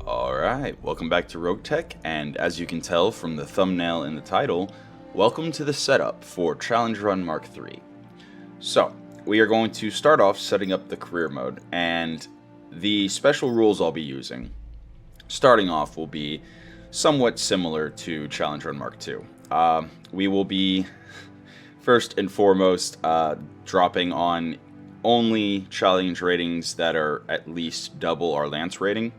Alright, welcome back to Roguetech, and as you can tell from the thumbnail and the title, welcome to the setup for Challenge Run MkIII. So, we are going to start off setting up the career mode, and the special rules I'll be using, starting off, will be somewhat similar to Challenge Run MkII. We will be, first and foremost, dropping on only challenge ratings that are at least double our Lance rating.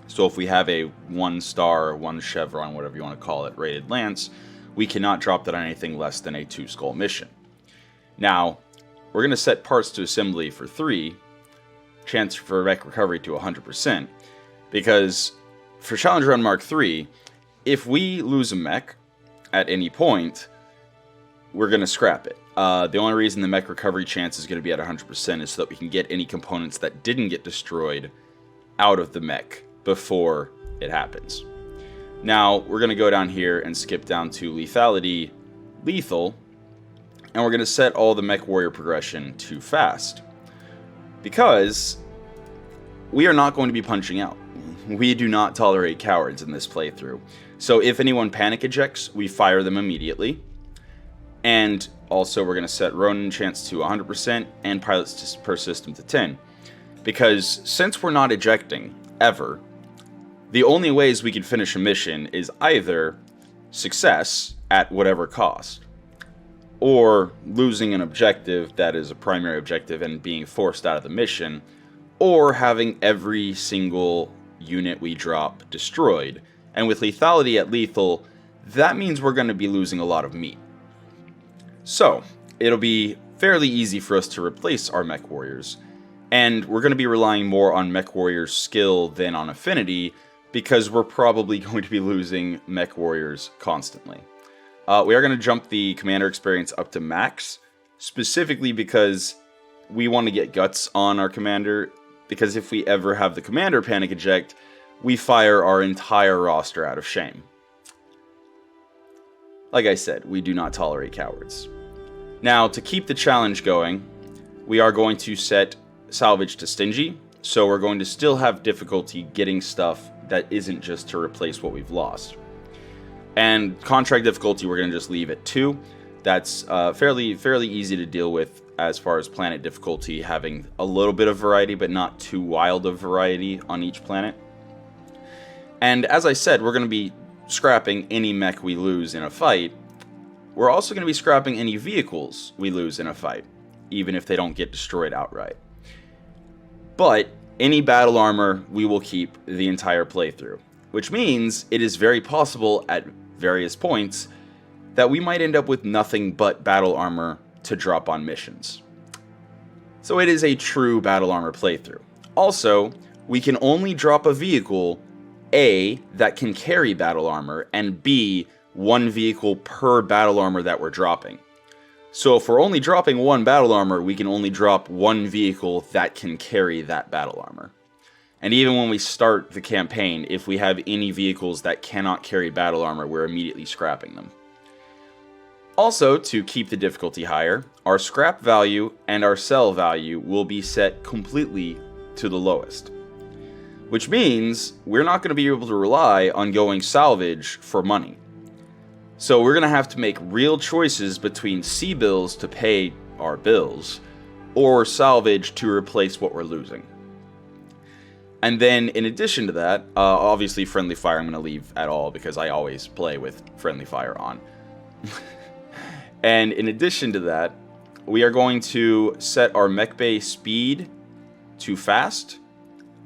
So if we have a 1-star, 1 chevron, whatever you want to call it, rated Lance, we cannot drop that on anything less than a 2-skull mission. Now, we're going to set parts to assembly for 3, chance for mech recovery to 100%, because for Challenge Run MkIII, if we lose a mech at any point, we're going to scrap it. The only reason the mech recovery chance is going to be at 100% is so that we can get any components that didn't get destroyed out of the mech before it happens. Now, we're going to go down here and skip down to lethality, lethal, and we're going to set all the Mechwarrior progression to fast. Because we are not going to be punching out. We do not tolerate cowards in this playthrough. So if anyone panic ejects, we fire them immediately. And also we're going to set Ronin chance to 100% and pilots per system to 10. Because since we're not ejecting, ever, the only ways we can finish a mission is either success at whatever cost, or losing an objective that is a primary objective and being forced out of the mission, or having every single unit we drop destroyed. And with lethality at lethal, that means we're going to be losing a lot of meat. So, it'll be fairly easy for us to replace our Mechwarriors, and we're going to be relying more on Mechwarrior's skill than on affinity, because we're probably going to be losing Mechwarriors constantly. We are going to jump the commander experience up to max, specifically because we want to get guts on our commander, because if we ever have the commander panic eject, we fire our entire roster out of shame. Like I said, we do not tolerate cowards. Now, to keep the challenge going, we are going to set salvage to stingy, so we're going to still have difficulty getting stuff that isn't just to replace what we've lost. And contract difficulty we're going to just leave at 2. That's fairly easy to deal with as far as planet difficulty, having a little bit of variety but not too wild of variety on each planet. And as I said, we're going to be scrapping any mech we lose in a fight. We're also going to be scrapping any vehicles we lose in a fight, even if they don't get destroyed outright. But any battle armor we will keep the entire playthrough, which means it is very possible at various points that we might end up with nothing but battle armor to drop on missions. So it is a true battle armor playthrough. Also, we can only drop a vehicle, A, that can carry battle armor, and B, 1 vehicle per battle armor that we're dropping. So if we're only dropping 1 battle armor, we can only drop 1 vehicle that can carry that battle armor. And even when we start the campaign, if we have any vehicles that cannot carry battle armor, we're immediately scrapping them. Also, to keep the difficulty higher, our scrap value and our sell value will be set completely to the lowest. Which means we're not going to be able to rely on going salvage for money. So we're going to have to make real choices between C-bills to pay our bills, or salvage to replace what we're losing. And then in addition to that, obviously friendly fire I'm going to leave at all, because I always play with friendly fire on. And in addition to that, we are going to set our mech bay speed to fast,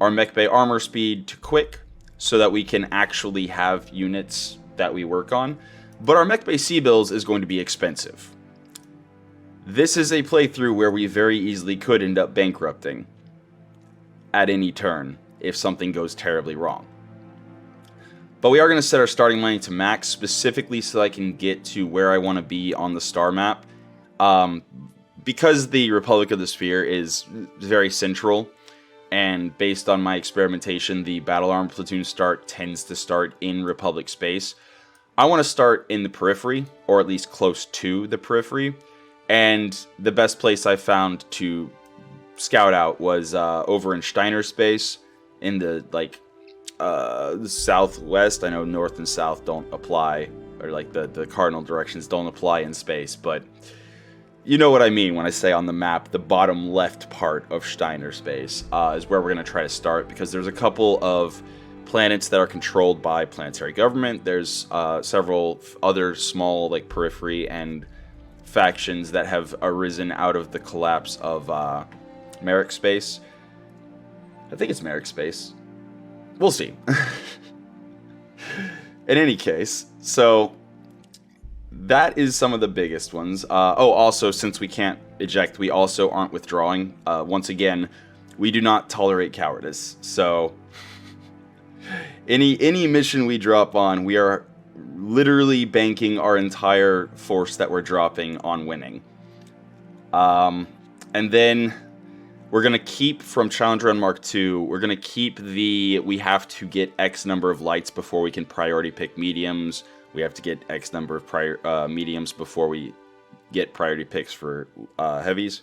our mech bay armor speed to quick, so that we can actually have units that we work on. But our mech bay C-bills is going to be expensive. This is a playthrough where we very easily could end up bankrupting at any turn if something goes terribly wrong. But we are going to set our starting money to max, specifically so I can get to where I want to be on the star map. Because the Republic of the Sphere is very central, and based on my experimentation, the Battle Armor Platoon start tends to start in Republic space. I want to start in the periphery, or at least close to the periphery, and the best place I found to scout out was over in Steiner space, in the southwest. I know north and south don't apply, or like the cardinal directions don't apply in space, but you know what I mean when I say on the map, the bottom left part of Steiner space is where we're going to try to start, because there's a couple of planets that are controlled by planetary government. There's several other small like periphery and factions that have arisen out of the collapse of Merrick space. I think it's Merrick space. We'll see. In any case, so that is some of the biggest ones. Also, since we can't eject, we also aren't withdrawing. Once again, we do not tolerate cowardice. So any mission we drop on, we are literally banking our entire force that we're dropping on winning. And then we're going to keep from Challenge Run Mark II, we're going to keep we have to get X number of lights before we can priority pick mediums. We have to get X number of mediums before we get priority picks for heavies.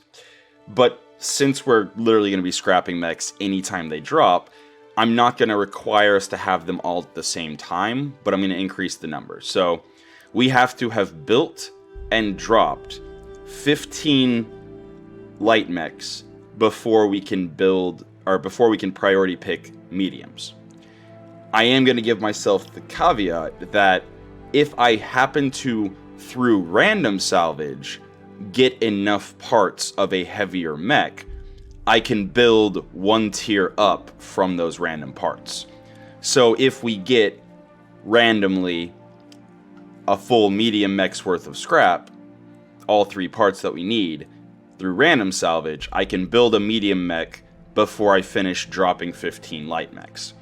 But since we're literally going to be scrapping mechs anytime they drop, I'm not going to require us to have them all at the same time, but I'm going to increase the number. So we have to have built and dropped 15 light mechs before we can build, or before we can priority pick mediums. I am going to give myself the caveat that if I happen to, through random salvage, get enough parts of a heavier mech, I can build one tier up from those random parts. So if we get randomly a full medium mech's worth of scrap, all 3 parts that we need, through random salvage, I can build a medium mech before I finish dropping 15 light mechs.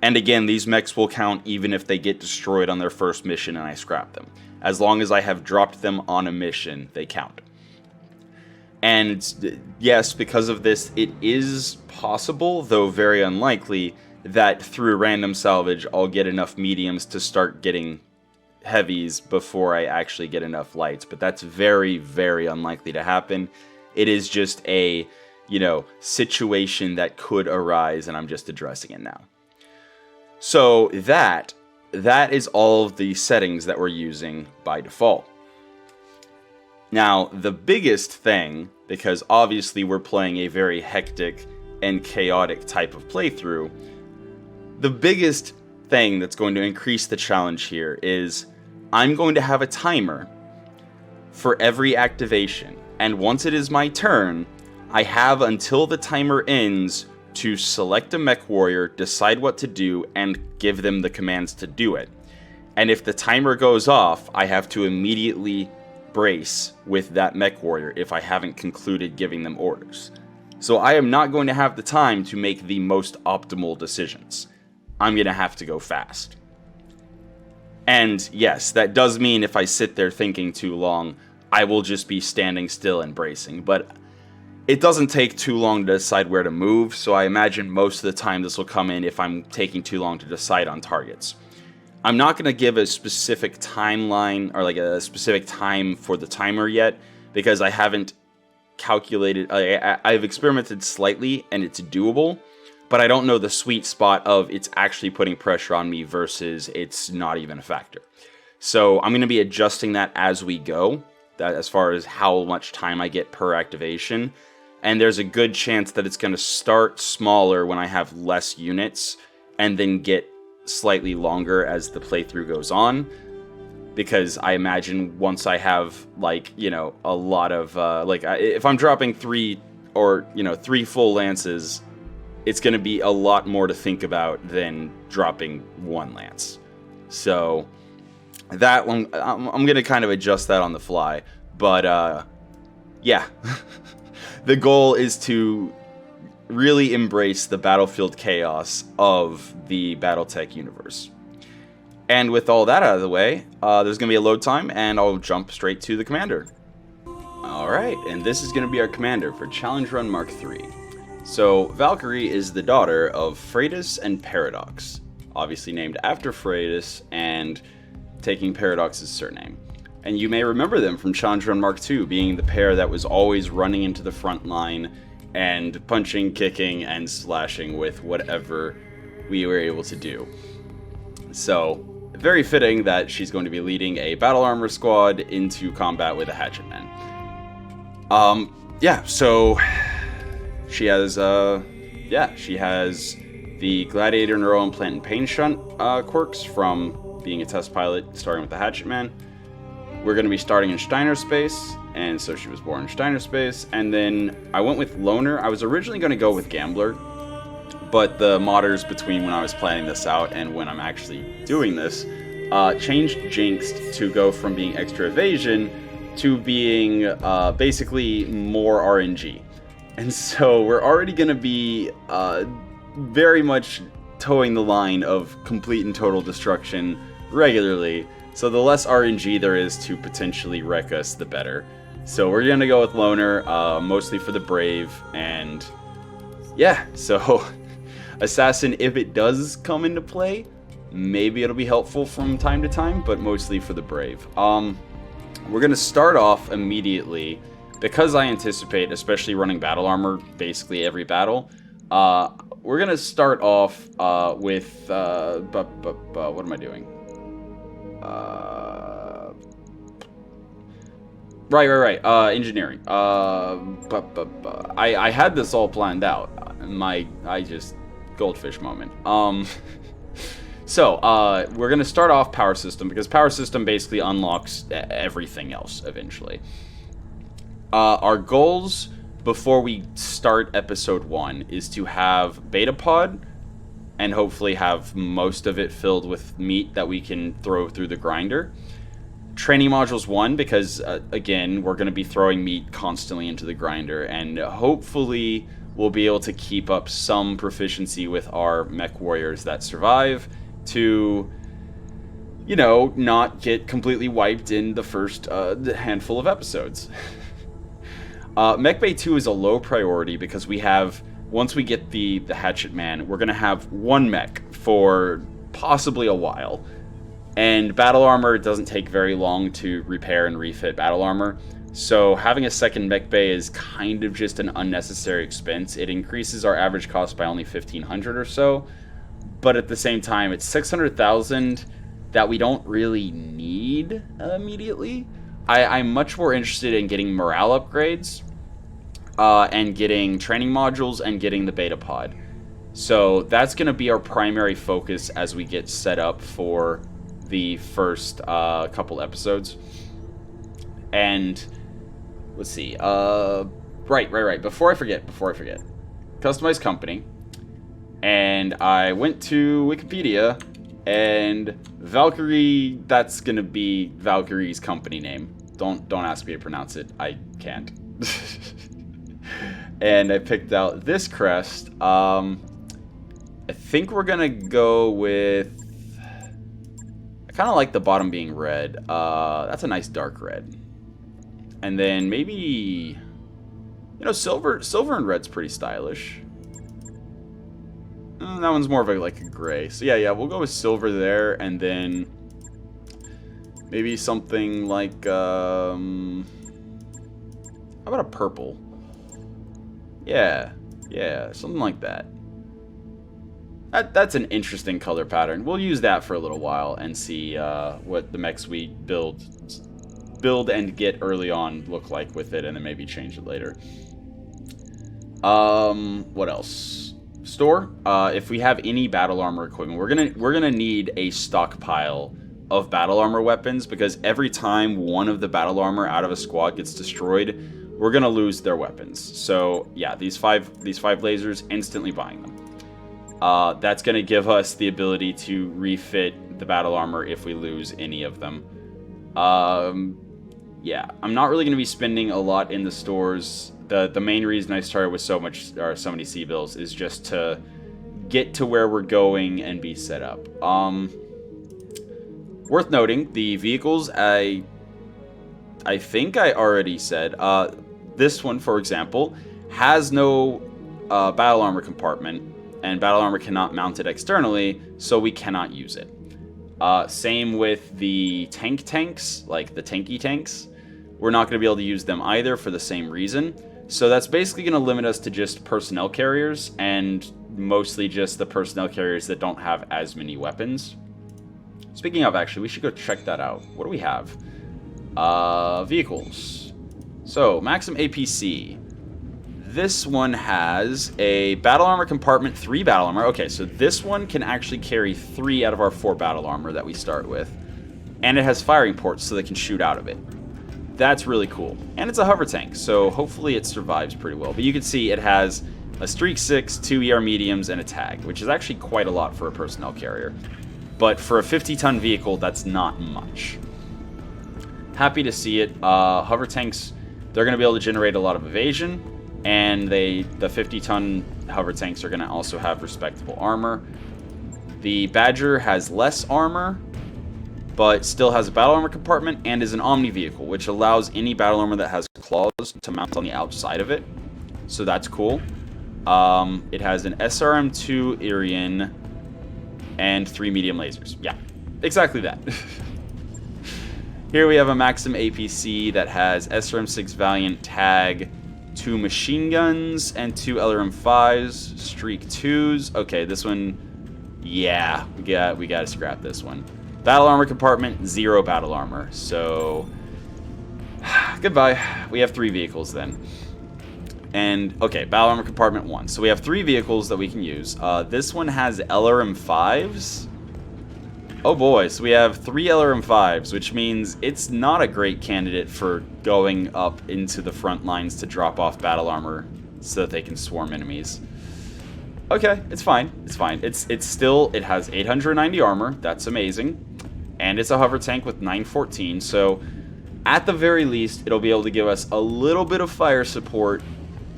And again, these mechs will count even if they get destroyed on their first mission and I scrap them. As long as I have dropped them on a mission, they count. And yes, because of this, it is possible, though very unlikely, that through random salvage, I'll get enough mediums to start getting heavies before I actually get enough lights. But that's very, very unlikely to happen. It is just a, situation that could arise, and I'm just addressing it now. So that is all of the settings that we're using by default. Now, the biggest thing, because obviously we're playing a very hectic and chaotic type of playthrough, the biggest thing that's going to increase the challenge here is I'm going to have a timer for every activation. And once it is my turn, I have until the timer ends to select a Mechwarrior, decide what to do, and give them the commands to do it. And if the timer goes off, I have to immediately brace with that Mechwarrior if I haven't concluded giving them orders. So I am not going to have the time to make the most optimal decisions. I'm going to have to go fast. And yes, that does mean if I sit there thinking too long, I will just be standing still and bracing. But it doesn't take too long to decide where to move, so I imagine most of the time this will come in if I'm taking too long to decide on targets. I'm not going to give a specific timeline or like a specific time for the timer yet, because I haven't calculated. I've experimented slightly and it's doable, but I don't know the sweet spot of it's actually putting pressure on me versus it's not even a factor. So I'm going to be adjusting that as we go, that as far as how much time I get per activation. And there's a good chance that it's going to start smaller when I have less units and then get slightly longer as the playthrough goes on. Because I imagine once I have, a lot of, if I'm dropping 3 full lances, it's going to be a lot more to think about than dropping 1 lance. So that one, I'm going to kind of adjust that on the fly. But, yeah. The goal is to really embrace the battlefield chaos of the Battletech universe. And with all that out of the way, there's going to be a load time, and I'll jump straight to the commander. Alright, and this is going to be our commander for Challenge Run Mark III. So, Valkyrie is the daughter of Freitas and Paradox, obviously named after Freitas and taking Paradox's surname. And you may remember them from Challenge Run Mark II, being the pair that was always running into the front line and punching, kicking, and slashing with whatever we were able to do. So, very fitting that she's going to be leading a battle armor squad into combat with a Hatchetman. Yeah, so she has, she has the Gladiator Neural Implant and Pain Shunt quirks from being a test pilot, starting with the Hatchetman. We're going to be starting in Steiner Space, and so she was born in Steiner Space. And then I went with Loner. I was originally going to go with Gambler, but the modders between when I was planning this out and when I'm actually doing this changed Jinxed to go from being extra evasion to being basically more RNG. And so we're already going to be very much towing the line of complete and total destruction regularly. So the less RNG there is to potentially wreck us, the better. So we're going to go with Loner, mostly for the Brave. And yeah, so Assassin, if it does come into play, maybe it'll be helpful from time to time, but mostly for the Brave. We're going to start off immediately, because I anticipate, especially running battle armor basically every battle, we're going to start off with, what am I doing? Right. Engineering. I had this all planned out. Goldfish moment. So, we're going to start off Power System, because Power System basically unlocks everything else eventually. Our goals before we start Episode 1 is to have Beta Pod, and hopefully have most of it filled with meat that we can throw through the grinder. Training Modules 1, because, again, we're going to be throwing meat constantly into the grinder, and hopefully we'll be able to keep up some proficiency with our Mechwarriors that survive to, you know, not get completely wiped in the first handful of episodes. MkIII is a low priority because we have, once we get the Hatchetman, we're going to have one mech for possibly a while. And battle armor doesn't take very long to repair and refit battle armor. So having a second mech bay is kind of just an unnecessary expense. It increases our average cost by only 1,500 or so. But at the same time, it's 600,000 that we don't really need immediately. I'm much more interested in getting morale upgrades and getting training modules and getting the beta pod. So that's going to be our primary focus as we get set up for the first couple episodes. And let's see. Right. Before I forget. Customize company. And I went to Wikipedia, and Valkyrie, that's going to be Valkyrie's company name. Don't ask me to pronounce it. I can't. And I picked out this crest. I think we're going to go with... I kind of like the bottom being red. That's a nice dark red. And then maybe... You know, silver and red's pretty stylish. That one's more of a gray. So yeah, we'll go with silver there, and then maybe something like how about a purple? Yeah, something like that. That's an interesting color pattern. We'll use that for a little while and see what the mechs we build and get early on look like with it, and then maybe change it later. What else? Store. If we have any battle armor equipment, we're gonna need a stockpile of battle armor weapons, because every time one of the battle armor out of a squad gets destroyed, we're gonna lose their weapons. So yeah, these five lasers, instantly buying them. That's gonna give us the ability to refit the battle armor if we lose any of them. Yeah, I'm not really gonna be spending a lot in the stores. The main reason I started with so many C-bills is just to get to where we're going and be set up. Worth noting, the vehicles, I think I already said, this one, for example, has no battle armor compartment, and battle armor cannot mount it externally, so we cannot use it. Same with the tanks, like the tanky tanks. We're not going to be able to use them either for the same reason. So that's basically going to limit us to just personnel carriers, and mostly just the personnel carriers that don't have as many weapons. Speaking of, actually, we should go check that out. What do we have? Vehicles. So, Maxim APC. This one has a battle armor compartment, 3 battle armor. Okay, so this one can actually carry 3 out of our 4 battle armor that we start with. And it has firing ports so they can shoot out of it. That's really cool. And it's a hover tank, so hopefully it survives pretty well. But you can see it has a Streak 6, 2 ER mediums, and a tag, which is actually quite a lot for a personnel carrier. But for a 50-ton vehicle, that's not much. Happy to see it. Hover tanks, they're going to be able to generate a lot of evasion, and the 50-ton hover tanks are going to also have respectable armor. The Badger has less armor, but still has a battle armor compartment and is an Omni vehicle, which allows any battle armor that has claws to mount on the outside of it. So that's cool. It has an SRM2 Irian and 3 medium lasers. Yeah, exactly that. Here we have a Maxim APC that has SRM6 Valiant tag, 2 machine guns, and 2 LRM5s, Streak 2s. Okay, this one, yeah, we gotta scrap this one. Battle armor compartment, 0 battle armor. So, goodbye. We have 3 vehicles then. And, okay, battle armor compartment 1. So we have 3 vehicles that we can use. This one has LRM5s. Oh boy, so we have 3 LRM5s, which means it's not a great candidate for going up into the front lines to drop off battle armor so that they can swarm enemies. Okay, it's fine. It's fine. It's still, it has 890 armor. That's amazing. And it's a hover tank with 914. So at the very least, it'll be able to give us a little bit of fire support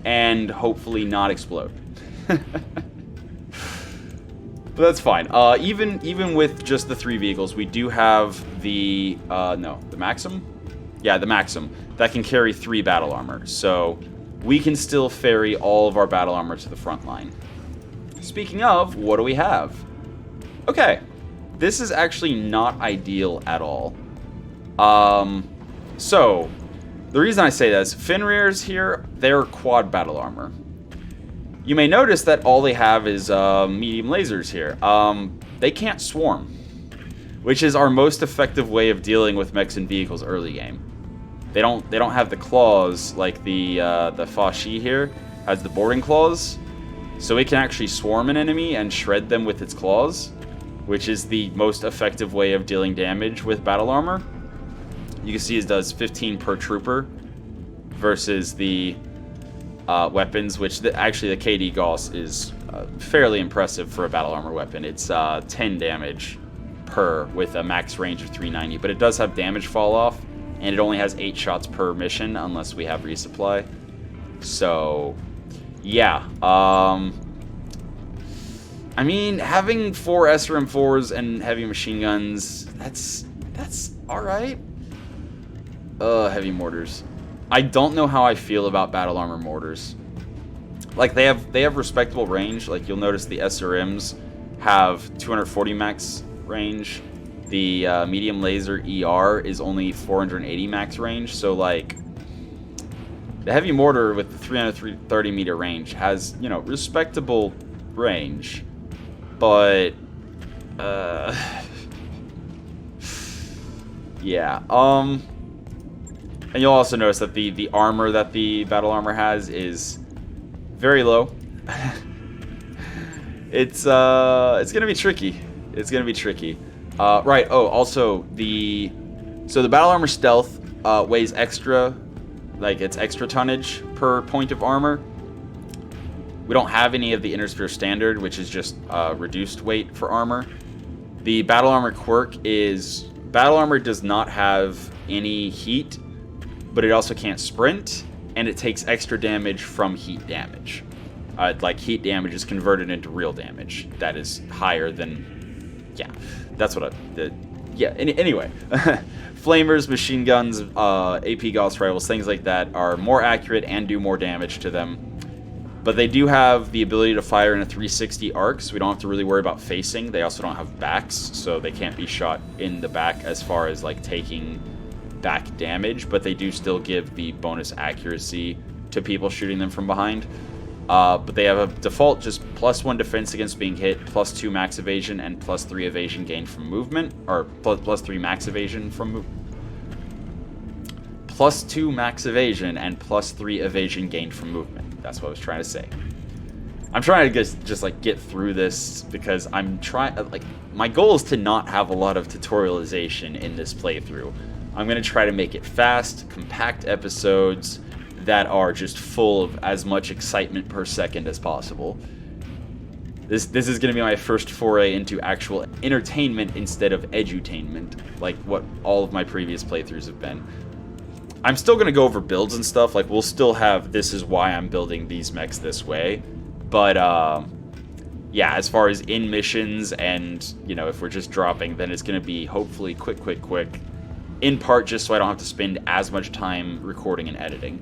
and hopefully not explode. But that's fine. Even with just the 3 vehicles, we do have the the Maxim? Yeah, the Maxim that can carry 3 battle armor. So we can still ferry all of our battle armor to the front line. Speaking of, what do we have? Okay, this is actually not ideal at all. So the reason I say that is Fenrir's here, they're quad battle armor. You may notice that all they have is medium lasers here. They can't swarm, which is our most effective way of dealing with mechs and vehicles early game. They don't have the claws like the Fashi here has the boarding claws, so it can actually swarm an enemy and shred them with its claws, which is the most effective way of dealing damage with battle armor. You can see it does 15 per trooper versus the weapons, which actually the KD Gauss is fairly impressive for a battle armor weapon. It's 10 damage per with a max range of 390, but it does have damage fall off, and it only has 8 shots per mission unless we have resupply. So, yeah. I mean, having 4 SRM4s and heavy machine guns, that's alright. Heavy mortars. I don't know how I feel about battle armor mortars. Like, they have respectable range. Like, you'll notice the SRMs have 240 max range. The medium laser ER is only 480 max range. So, like, the heavy mortar with the 330 meter range has, you know, respectable range. But, yeah, and you'll also notice that the armor that the battle armor has is very low. It's gonna be tricky. It's gonna be tricky. Right. Oh, also the battle armor stealth weighs extra, like it's extra tonnage per point of armor. We don't have any of the inner sphere standard, which is just reduced weight for armor. The battle armor quirk is battle armor does not have any heat, but it also can't sprint, and it takes extra damage from heat damage. Like, heat damage is converted into real damage. That is higher than, yeah, that's what anyway. Flamers, machine guns, AP Gauss rifles, things like that are more accurate and do more damage to them. But they do have the ability to fire in a 360 arc, so we don't have to really worry about facing. They also don't have backs, so they can't be shot in the back as far as, like, taking back damage, but they do still give the bonus accuracy to people shooting them from behind. But they have a default just +1 defense against being hit, +2 max evasion, and +3 evasion gained from movement, or +3 max evasion from +2 max evasion and +3 evasion gained from movement. That's what I was trying to say. I'm trying to just like get through this because I'm trying, like, my goal is to not have a lot of tutorialization in this playthrough. I'm going to try to make it fast, compact episodes that are just full of as much excitement per second as possible. This is going to be my first foray into actual entertainment instead of edutainment, like what all of my previous playthroughs have been. I'm still going to go over builds and stuff, like we'll still have this is why I'm building these mechs this way. But, yeah, as far as in missions and, you know, if we're just dropping, then it's going to be hopefully quick. In part, just so I don't have to spend as much time recording and editing.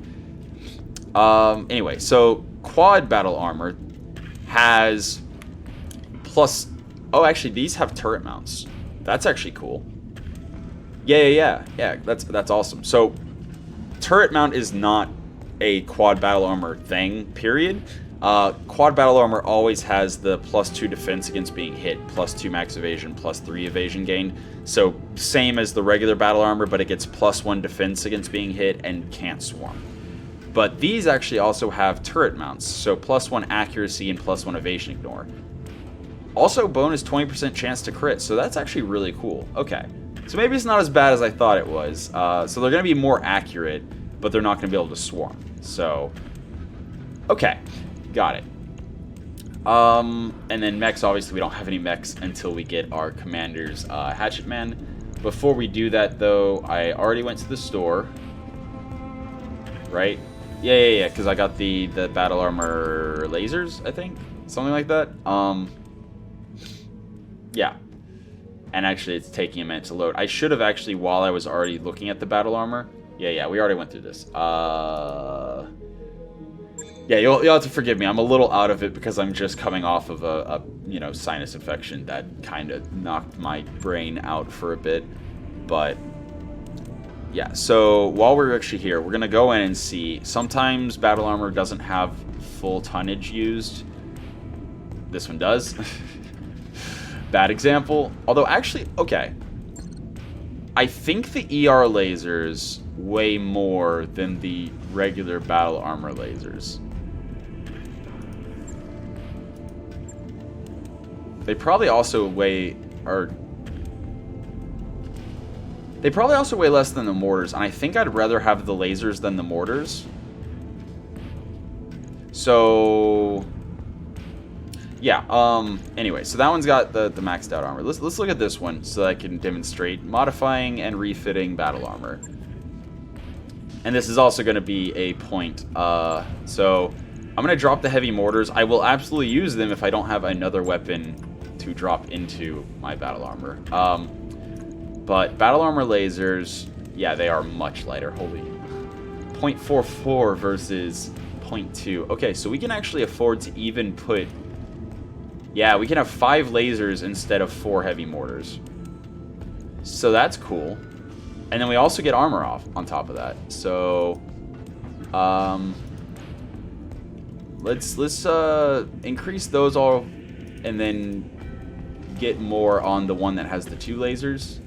Anyway, so quad battle armor has plus... Oh, actually, these have turret mounts. That's actually cool. Yeah, that's awesome. So, turret mount is not a quad battle armor thing, period. Quad battle armor always has the +2 defense against being hit, +2 max evasion, +3 evasion gained. So same as the regular battle armor, but it gets +1 defense against being hit and can't swarm. But these actually also have turret mounts, so +1 accuracy and +1 evasion ignore. Also bonus 20% chance to crit, so that's actually really cool. Okay, so maybe it's not as bad as I thought it was. So they're going to be more accurate, but they're not going to be able to swarm. So, okay. Got it. And then mechs, obviously we don't have any mechs until we get our commander's Hatchetman. Before we do that, though, I already went to the store. Right? Yeah, because I got the battle armor lasers, I think? Something like that. Yeah. And actually, it's taking a minute to load. I should have actually, while I was already looking at the battle armor... Yeah, we already went through this. Yeah, you'll have to forgive me. I'm a little out of it because I'm just coming off of a sinus infection that kind of knocked my brain out for a bit. But yeah, so while we're actually here, we're gonna go in and see. Sometimes battle armor doesn't have full tonnage used. This one does. Bad example. Although actually, okay. I think the ER lasers weigh more than the regular battle armor lasers. They probably also weigh less than the mortars, and I think I'd rather have the lasers than the mortars. So yeah, anyway, so that one's got the maxed out armor. Let's look at this one so that I can demonstrate modifying and refitting battle armor. And this is also going to be a point. So I'm going to drop the heavy mortars. I will absolutely use them if I don't have another weapon to drop into my battle armor. But battle armor lasers, yeah, they are much lighter. Holy, 0.44 versus 0.2. Okay, so we can actually afford to even put... Yeah, we can have 5 lasers instead of 4 heavy mortars. So that's cool. And then we also get armor off on top of that. So, let's increase those all, and then get more on the one that has the 2 lasers.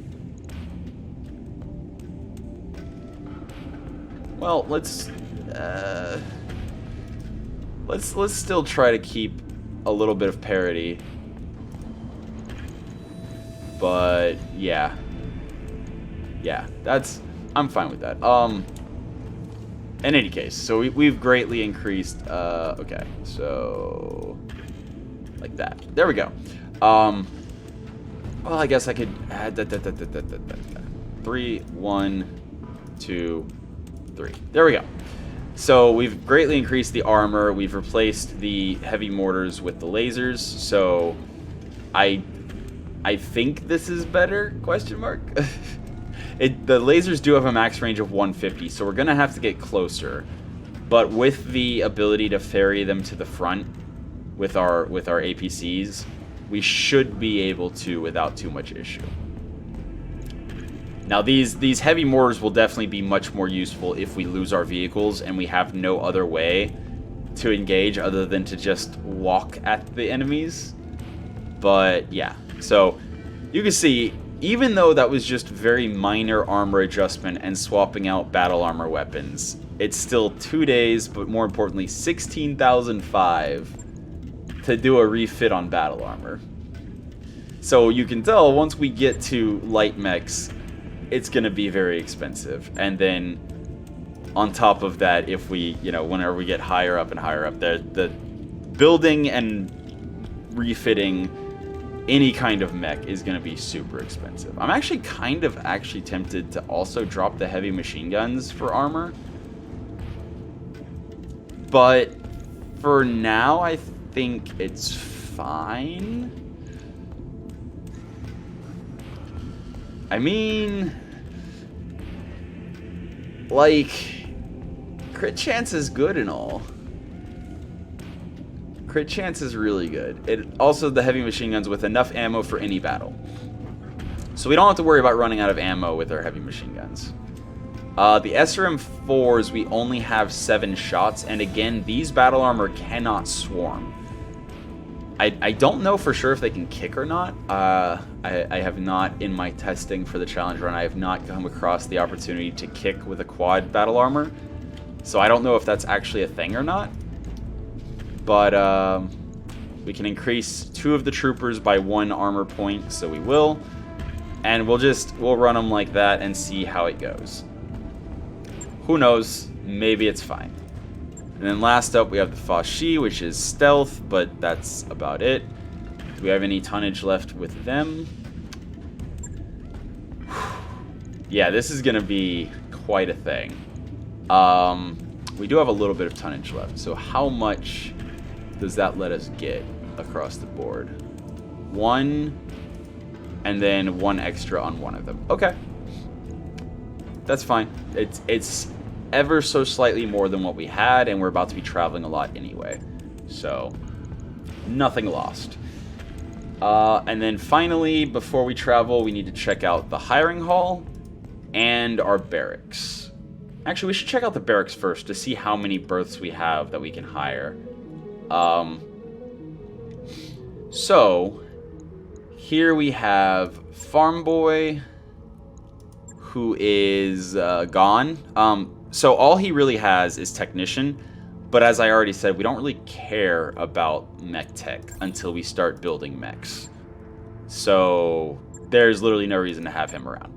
Well, let's still try to keep a little bit of parity. But yeah, I'm fine with that. In any case, so we've greatly increased. Okay, so like that. There we go. Well, I guess I could add that. 3, 1, 2, 3. There we go. So we've greatly increased the armor. We've replaced the heavy mortars with the lasers. So I think this is better? Question mark. The lasers do have a max range of 150, so we're gonna have to get closer. But with the ability to ferry them to the front with our APCs, we should be able to without too much issue. Now these heavy mortars will definitely be much more useful if we lose our vehicles and we have no other way to engage other than to just walk at the enemies. But yeah, so you can see, even though that was just very minor armor adjustment and swapping out battle armor weapons, it's still 2 days, but more importantly 16,005 to do a refit on battle armor. So you can tell once we get to light mechs, it's going to be very expensive. And then on top of that, if we, you know, whenever we get higher up and higher up, the building and refitting any kind of mech is going to be super expensive. I'm actually kind of tempted to also drop the heavy machine guns for armor. But for now, I think it's fine. I mean, like, crit chance is good and all. Crit chance is really good. It also, the heavy machine guns with enough ammo for any battle. So we don't have to worry about running out of ammo with our heavy machine guns. The SRM4s, we only have 7 shots, and again, these battle armor cannot swarm. I don't know for sure if they can kick or not. I have not, in my testing for the challenge run, I have not come across the opportunity to kick with a quad battle armor. So I don't know if that's actually a thing or not. But we can increase 2 of the troopers by 1 armor point, so we will. And we'll run them like that and see how it goes. Who knows? Maybe it's fine. And then last up, we have the Fashi, which is stealth, but that's about it. Do we have any tonnage left with them? Yeah, this is going to be quite a thing. We do have a little bit of tonnage left, so how much does that let us get across the board? 1, and then 1 extra on 1 of them. Okay. That's fine. It's ever so slightly more than what we had, and we're about to be traveling a lot anyway. So, nothing lost. And then finally, before we travel, we need to check out the hiring hall and our barracks. Actually, we should check out the barracks first to see how many berths we have that we can hire. So, here we have Farm Boy, who is gone. So all he really has is Technician, but as I already said, we don't really care about mech tech until we start building mechs. So there's literally no reason to have him around.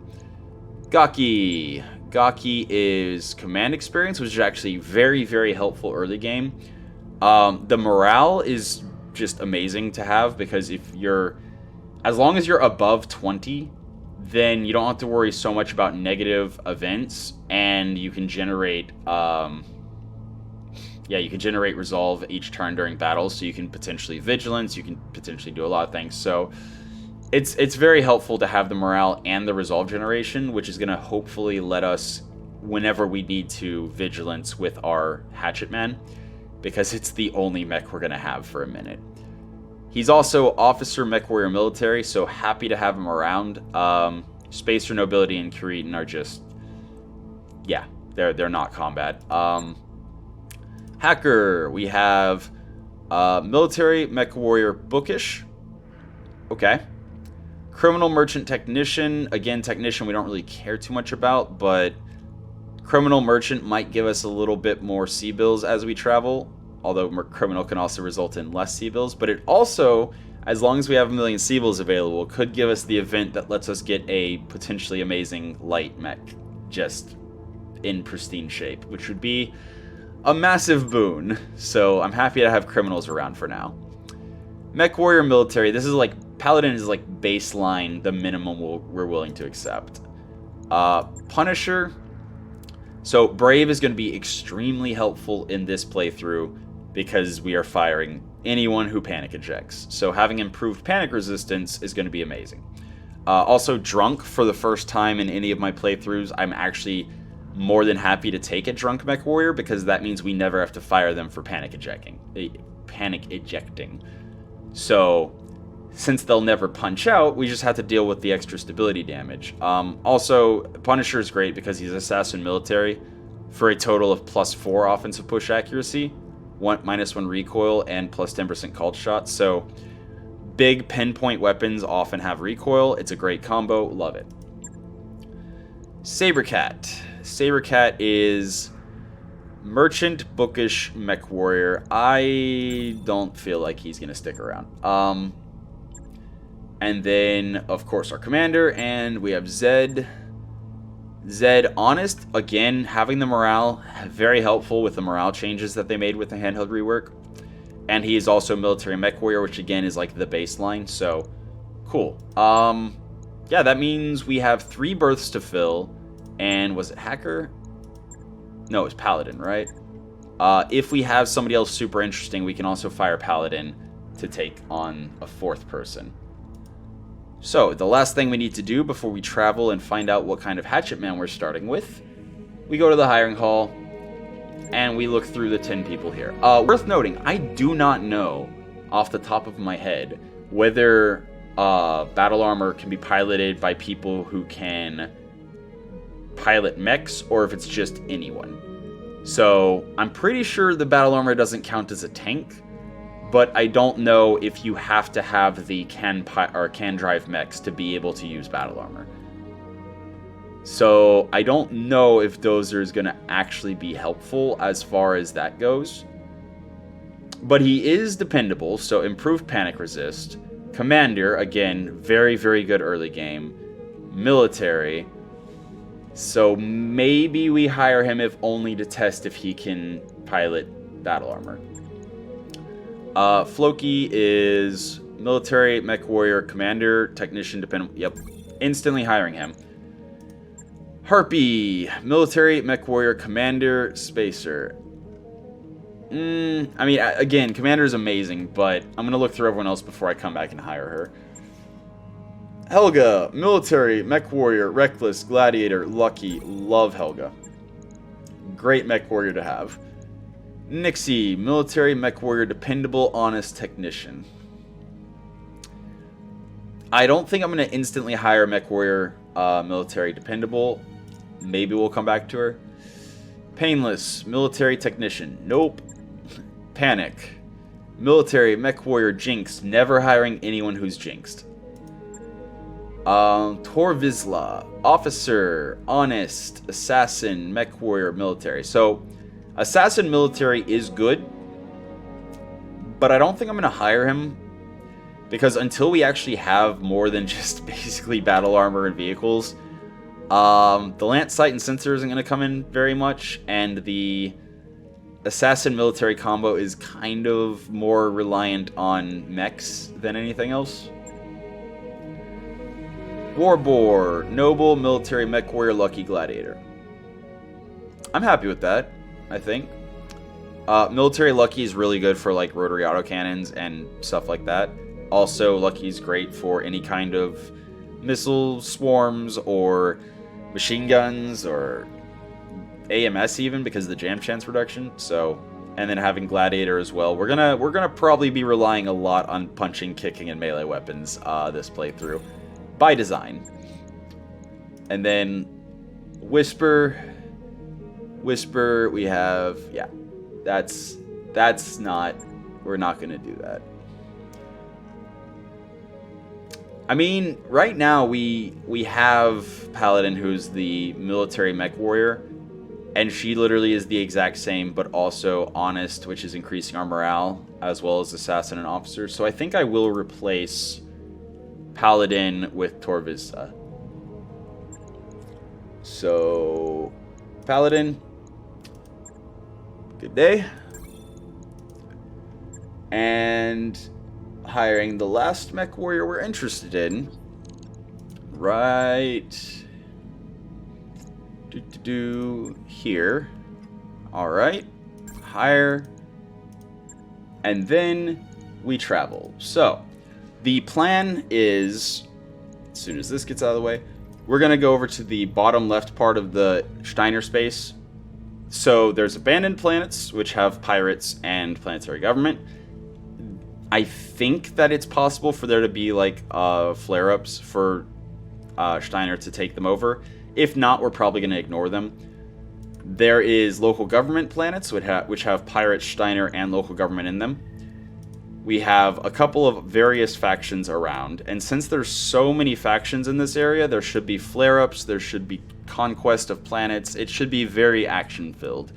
Gaki. Gaki is command experience, which is actually very, very helpful early game. The morale is just amazing to have, because as long as you're above 20, then you don't have to worry so much about negative events, and you can generate, resolve each turn during battles, so you can potentially vigilance, you can potentially do a lot of things. So it's very helpful to have the morale and the resolve generation, which is going to hopefully let us, whenever we need to, vigilance with our Hatchetman, because it's the only mech we're going to have for a minute. He's also Officer Mechwarrior Military, so happy to have him around. Spacer Nobility and Kuritan are just, yeah, they're not combat. Hacker, we have Military Mechwarrior Bookish. Okay. Criminal Merchant Technician. Again, Technician we don't really care too much about, but Criminal Merchant might give us a little bit more C-bills as we travel. Although criminal can also result in less C-bills, but it also, as long as we have 1 million C-bills available, could give us the event that lets us get a potentially amazing light mech just in pristine shape, which would be a massive boon. So I'm happy to have criminals around for now. Mechwarrior Military, this is like, Paladin is like baseline, the minimum we're willing to accept. Punisher, so Brave is going to be extremely helpful in this playthrough, because we are firing anyone who panic ejects. So having improved panic resistance is going to be amazing. Also, Drunk, for the first time in any of my playthroughs, I'm actually more than happy to take a Drunk Mechwarrior, because that means we never have to fire them for panic ejecting. So, since they'll never punch out, we just have to deal with the extra stability damage. Also, Punisher is great because he's assassin military for a total of +4 offensive push accuracy, -1 recoil, and plus 10% called shot. So big pinpoint weapons often have recoil. It's a great combo. Love it. Sabercat. Sabercat is merchant, bookish, Mechwarrior. I don't feel like he's going to stick around. And then, of course, our commander, and we have Zed. Zed, honest, again, having the morale, very helpful with the morale changes that they made with the handheld rework. And he is also military Mechwarrior, which again is like the baseline, so cool. Yeah, that means we have 3 berths to fill, and was it Hacker? No, it's Paladin, right? If we have somebody else super interesting, we can also fire Paladin to take on a 4th person. So, the last thing we need to do before we travel and find out what kind of Hatchetman we're starting with, we go to the hiring hall, and we look through the 10 people here. Worth noting, I do not know, off the top of my head, whether battle armor can be piloted by people who can pilot mechs, or if it's just anyone. So, I'm pretty sure the battle armor doesn't count as a tank, but I don't know if you have to have the can drive mechs to be able to use battle armor. So I don't know if Dozer is going to actually be helpful as far as that goes. But he is dependable, so improved panic resist. Commander, again, very, very good early game. Military. So maybe we hire him if only to test if he can pilot battle armor. Floki is military, Mechwarrior, commander, technician, dependent. Yep, instantly hiring him. Harpy, military, Mechwarrior, commander, spacer. I mean, again, commander is amazing, but I'm going to look through everyone else before I come back and hire her. Helga, military, Mechwarrior, reckless, gladiator, lucky. Love Helga. Great Mechwarrior to have. Nixie, military, Mechwarrior, dependable, honest, technician. I don't think I'm going to instantly hire Mechwarrior, military, dependable. Maybe we'll come back to her. Painless, military, technician. Nope. Panic. Military, Mechwarrior, jinxed. Never hiring anyone who's jinxed. Torvisla, officer, honest, assassin, Mechwarrior, military. So, assassin military is good, but I don't think I'm going to hire him, because until we actually have more than just basically battle armor and vehicles, the lance sight and sensor isn't going to come in very much, and the assassin military combo is kind of more reliant on mechs than anything else. Warbore, noble, military, Mechwarrior, lucky, gladiator. I'm happy with that, I think. Military lucky is really good for like rotary autocannons and stuff like that. Also, lucky is great for any kind of missile swarms or machine guns or AMS even, because of the jam chance reduction. So, and then having gladiator as well. We're gonna probably be relying a lot on punching, kicking, and melee weapons this playthrough by design. And then Whisper, we have, yeah, that's not, we're not gonna do that. I mean, right now we have Paladin, who's the military Mechwarrior, and she literally is the exact same, but also honest, which is increasing our morale, as well as assassin and officer. So I think I will replace Paladin with Torvisa. So, Paladin, good day. And hiring the last Mechwarrior we're interested in. Right. Here. Alright. Hire. And then we travel. So, the plan is, as soon as this gets out of the way, we're going to go over to the bottom left part of the Steiner space. So, there's abandoned planets, which have pirates and planetary government. I think that it's possible for there to be, like, flare-ups for Steiner to take them over. If not, we're probably going to ignore them. There is local government planets, which have Pirate, Steiner, and local government in them. We have a couple of various factions around, and since there's so many factions in this area, there should be flare-ups, there should be conquest of planets, it should be very action-filled.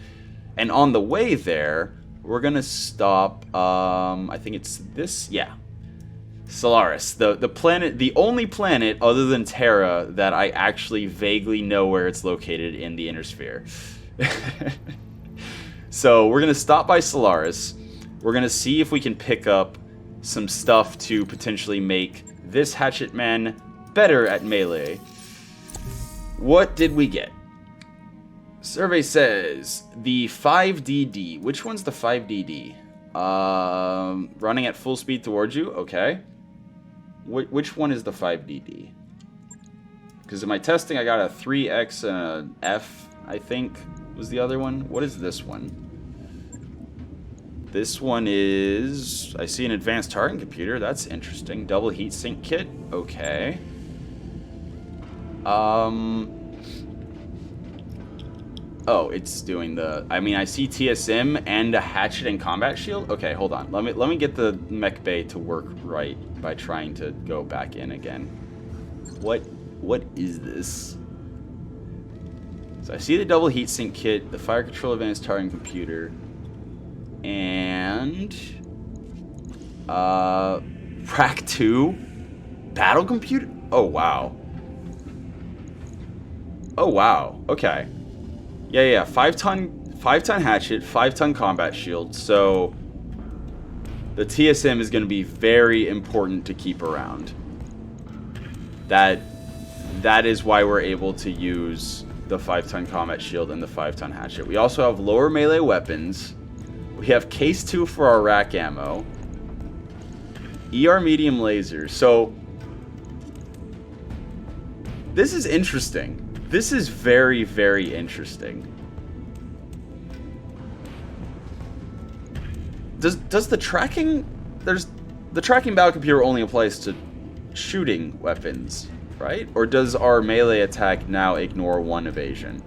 And on the way there, we're gonna stop, I think it's this, yeah. Solaris, the planet, the only planet other than Terra that I actually vaguely know where it's located in the Inner Sphere. So we're gonna stop by Solaris. We're gonna see if we can pick up some stuff to potentially make this Hatchetman better at melee. What did we get? Survey says the 5DD. Which one's the 5DD? Running at full speed towards you. Okay. Which one is the 5DD? Because in my testing, I got a 3X and an F, I think, was the other one. What is this one? This one is... I see an advanced targeting computer. That's interesting. Double heat sink kit. Okay. Oh, it's doing the... I mean, I see TSM and a hatchet and combat shield. Okay, hold on. Let me get the mech bay to work right by trying to go back in again. What is this? So I see the double heatsink kit, the fire control advanced targeting computer, and Rack 2 battle computer. Oh wow. Oh wow. Okay. Yeah. 5-ton hatchet, 5-ton combat shield. So the TSM is going to be very important to keep around. That is why we're able to use the 5-ton combat shield and the 5-ton hatchet. We also have lower melee weapons. We have case 2 for our rack ammo. ER medium laser. So this is interesting. This is very, very interesting. Does the tracking... The tracking battle computer only applies to shooting weapons, right? Or does our melee attack now ignore 1 evasion?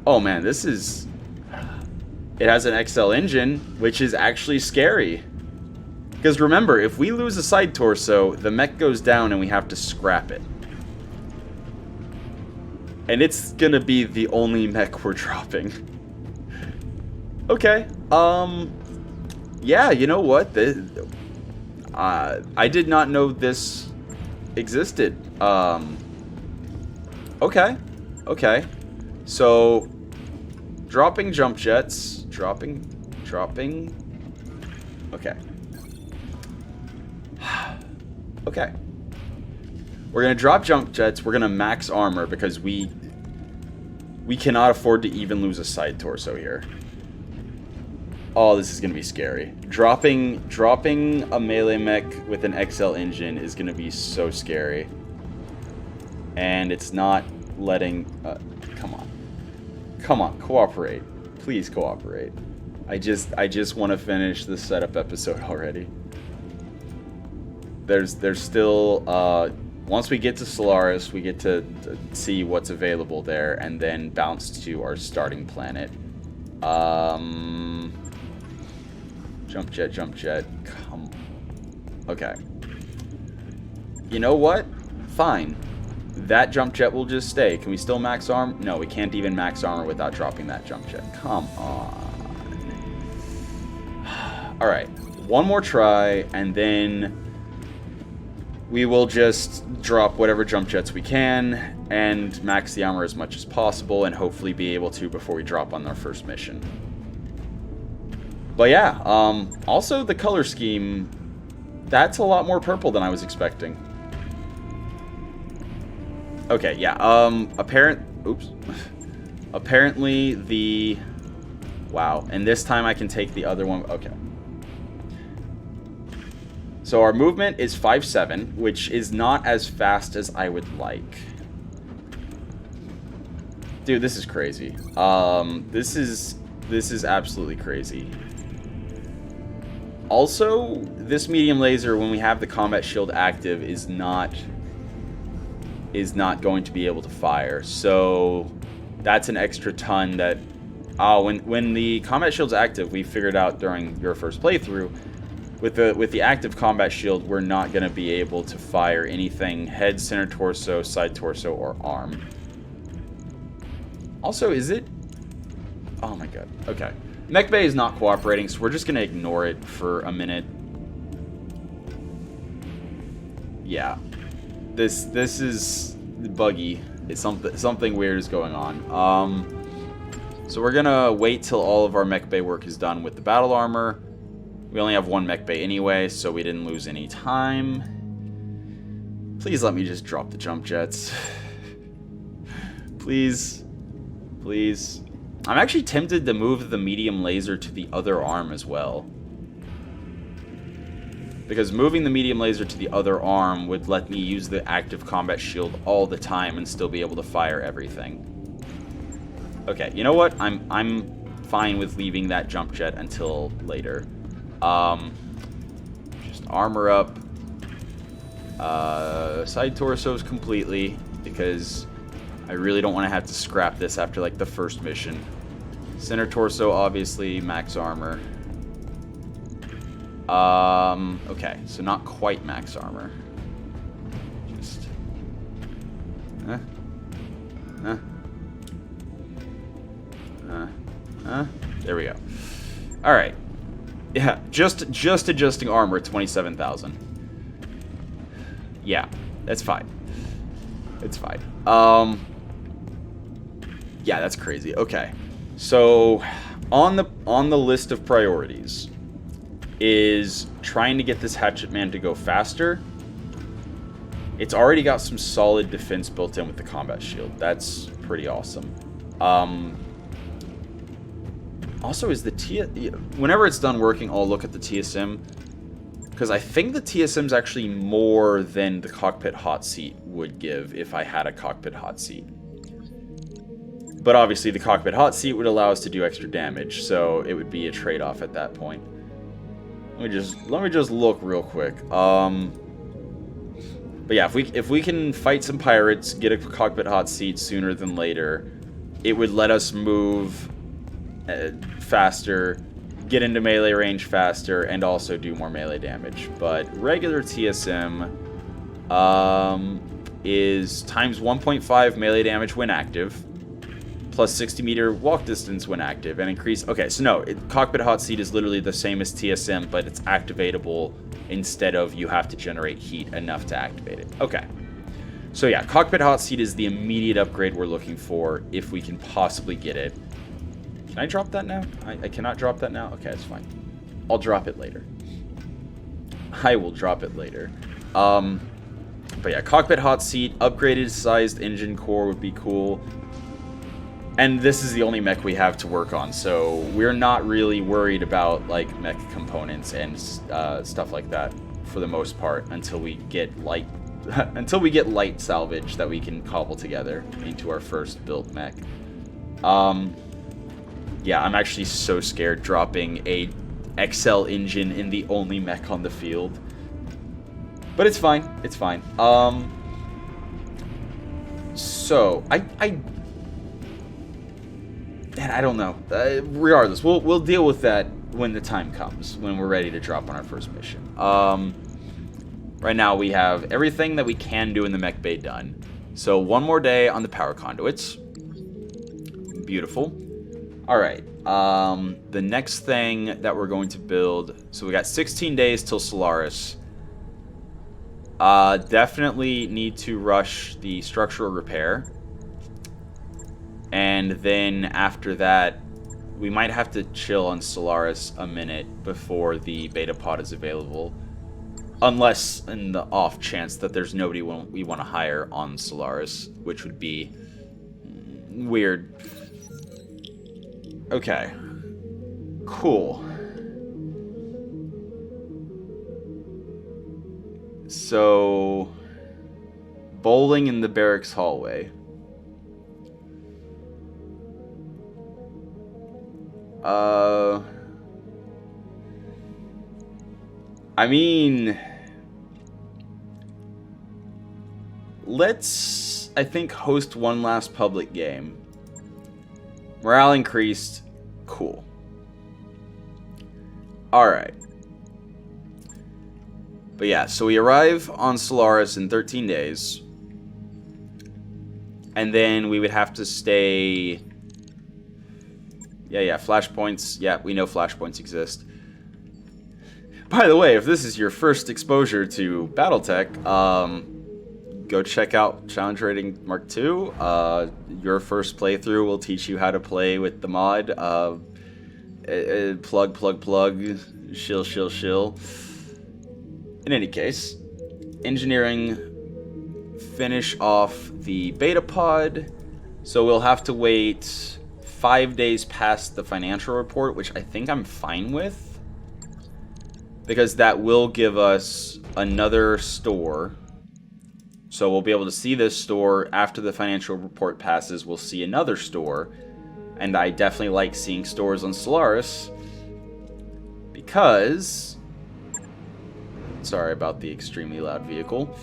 Oh man, this is... It has an XL engine, which is actually scary. Because remember, if we lose a side torso, the mech goes down and we have to scrap it. And it's gonna be the only mech we're dropping. Okay, yeah, you know what? I did not know this existed. Okay. So, dropping jump jets. Dropping. Okay. Okay. We're gonna drop jump jets. We're gonna max armor because we cannot afford to even lose a side torso here. Oh, this is gonna be scary. Dropping a melee mech with an XL engine is gonna be so scary. And it's not letting... come on, cooperate. Please cooperate. I just want to finish the setup episode already. There's still... once we get to Solaris, we get to see what's available there, and then bounce to our starting planet. Jump jet. Come on. Okay. You know what? Fine. That jump jet will just stay. Can we still max armor? No, we can't even max armor without dropping that jump jet. Come on. Alright. One more try, and then we will just drop whatever jump jets we can and max the armor as much as possible and hopefully be able to before we drop on our first mission. But yeah, also the color scheme, that's a lot more purple than I was expecting. Okay, yeah, apparently the... Wow, and this time I can take the other one, okay. So our movement is 5'7", which is not as fast as I would like. Dude, this is crazy. This is absolutely crazy. Also, this medium laser, when we have the combat shield active, is not going to be able to fire. So that's an extra ton that... Oh, when the combat shield's active, we figured out during your first playthrough, with the active combat shield, we're not going to be able to fire anything head, center torso, side torso, or arm. Also, is it... Oh my god. Okay. Mech Bay is not cooperating, so we're just going to ignore it for a minute. Yeah. This is buggy. It's something weird is going on. So we're going to wait till all of our Mech Bay work is done with the battle armor. We only have one Mech Bay anyway, so we didn't lose any time. Please let me just drop the jump jets. Please. Please. I'm actually tempted to move the medium laser to the other arm as well. Because moving the medium laser to the other arm would let me use the active combat shield all the time and still be able to fire everything. Okay, you know what? I'm fine with leaving that jump jet until later. Just armor up. Side torsos completely, because I really don't want to have to scrap this after, like, the first mission. Center torso, obviously, max armor. Okay, so not quite max armor. Just... There we go. Alright. Yeah, just adjusting armor at 27,000. Yeah, that's fine. It's fine. Yeah, that's crazy. Okay. So, on the list of priorities is trying to get this Hatchetman to go faster. It's already got some solid defense built in with the combat shield. That's pretty awesome. Also, is the whenever it's done working, I'll look at the TSM, because I think the TSM is actually more than the cockpit hot seat would give if I had a cockpit hot seat. But obviously, the cockpit hot seat would allow us to do extra damage, so it would be a trade-off at that point. Let me just look real quick. But yeah, if we can fight some pirates, get a cockpit hot seat sooner than later, it would let us move faster, get into melee range faster, and also do more melee damage. But regular TSM is times 1.5 melee damage when active, plus 60 meter walk distance when active, and increase... Okay, so no, cockpit hot seat is literally the same as TSM, but it's activatable instead of you have to generate heat enough to activate it. Okay. So yeah, cockpit hot seat is the immediate upgrade we're looking for if we can possibly get it. Can I drop that now? I cannot drop that now? Okay, that's fine. I'll drop it later. I will drop it later. But yeah, cockpit hot seat, upgraded sized engine core would be cool. And this is the only mech we have to work on, so we're not really worried about, like, mech components and stuff like that for the most part until we get light salvage that we can cobble together into our first built mech. Yeah, I'm actually so scared dropping a XL engine in the only mech on the field. But it's fine. It's fine. So, I don't know. Regardless, we'll deal with that when the time comes, when we're ready to drop on our first mission. Right now, we have everything that we can do in the mech bay done. So, one more day on the power conduits. Beautiful. Alright, the next thing that we're going to build, so we got 16 days till Solaris. Definitely need to rush the structural repair. And then after that, we might have to chill on Solaris a minute before the beta pod is available. Unless in the off chance that there's nobody we want to hire on Solaris, which would be weird. Okay. Cool. So, bowling in the barracks hallway. I mean, let's, I think, host one last public game. Morale increased. Cool. Alright. But yeah, so we arrive on Solaris in 13 days. And then we would have to stay... Yeah, flashpoints. Yeah, we know flashpoints exist. By the way, if this is your first exposure to Battletech, go check out Challenge Rating Mark II. Your first playthrough will teach you how to play with the mod. Plug, shill. In any case, engineering, finish off the beta pod. So we'll have to wait 5 days past the financial report, which I think I'm fine with, because that will give us another store. So we'll be able to see this store. After the financial report passes, we'll see another store. And I definitely like seeing stores on Solaris, because... Sorry about the extremely loud vehicle.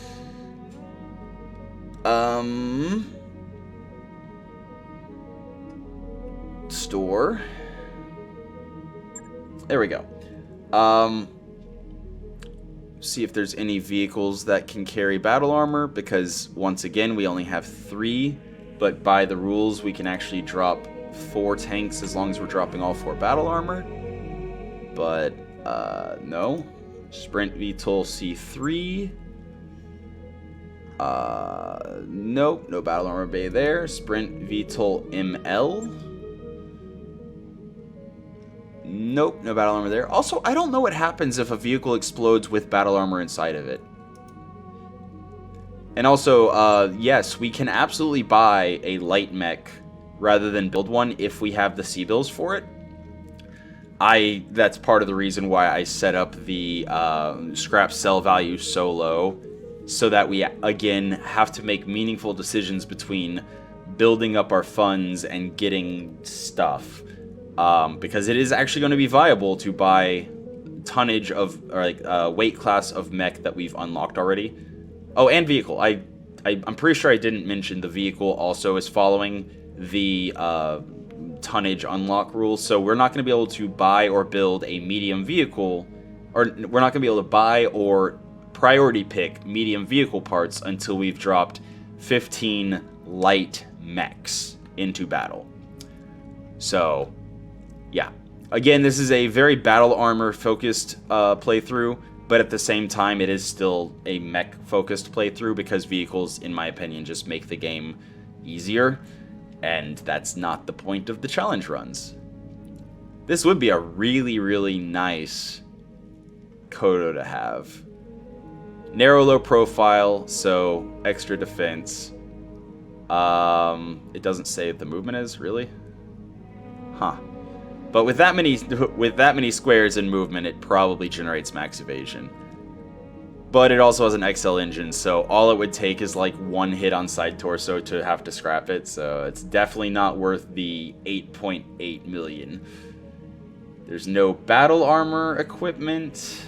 Store. There we go. See if there's any vehicles that can carry battle armor, because once again we only have 3, but by the rules we can actually drop 4 tanks as long as we're dropping all 4 battle armor. But no. Sprint VTOL C3. Nope, no battle armor bay there. Sprint VTOL ML. Nope, no battle armor there. Also, I don't know what happens if a vehicle explodes with battle armor inside of it. And also, yes, we can absolutely buy a light mech rather than build one if we have the C-bills for it. That's part of the reason why I set up the scrap sell value so low, so that we, again, have to make meaningful decisions between building up our funds and getting stuff. Because it is actually going to be viable to buy tonnage of, or like, weight class of mech that we've unlocked already. Oh, and vehicle. I'm pretty sure I didn't mention the vehicle also is following the tonnage unlock rules, so we're not going to be able to buy or build a medium vehicle, or we're not going to be able to buy or priority pick medium vehicle parts until we've dropped 15 light mechs into battle. So, yeah. Again, this is a very battle armor focused playthrough, but at the same time it is still a mech focused playthrough, because vehicles, in my opinion, just make the game easier. And that's not the point of the challenge runs. This would be a really, really nice Kodo to have. Narrow, low profile, so extra defense. It doesn't say what the movement is, really? Huh. But with that many squares in movement, it probably generates max evasion. But it also has an XL engine, so all it would take is like 1 hit on side torso to have to scrap it, so it's definitely not worth the 8.8 million. There's no battle armor equipment.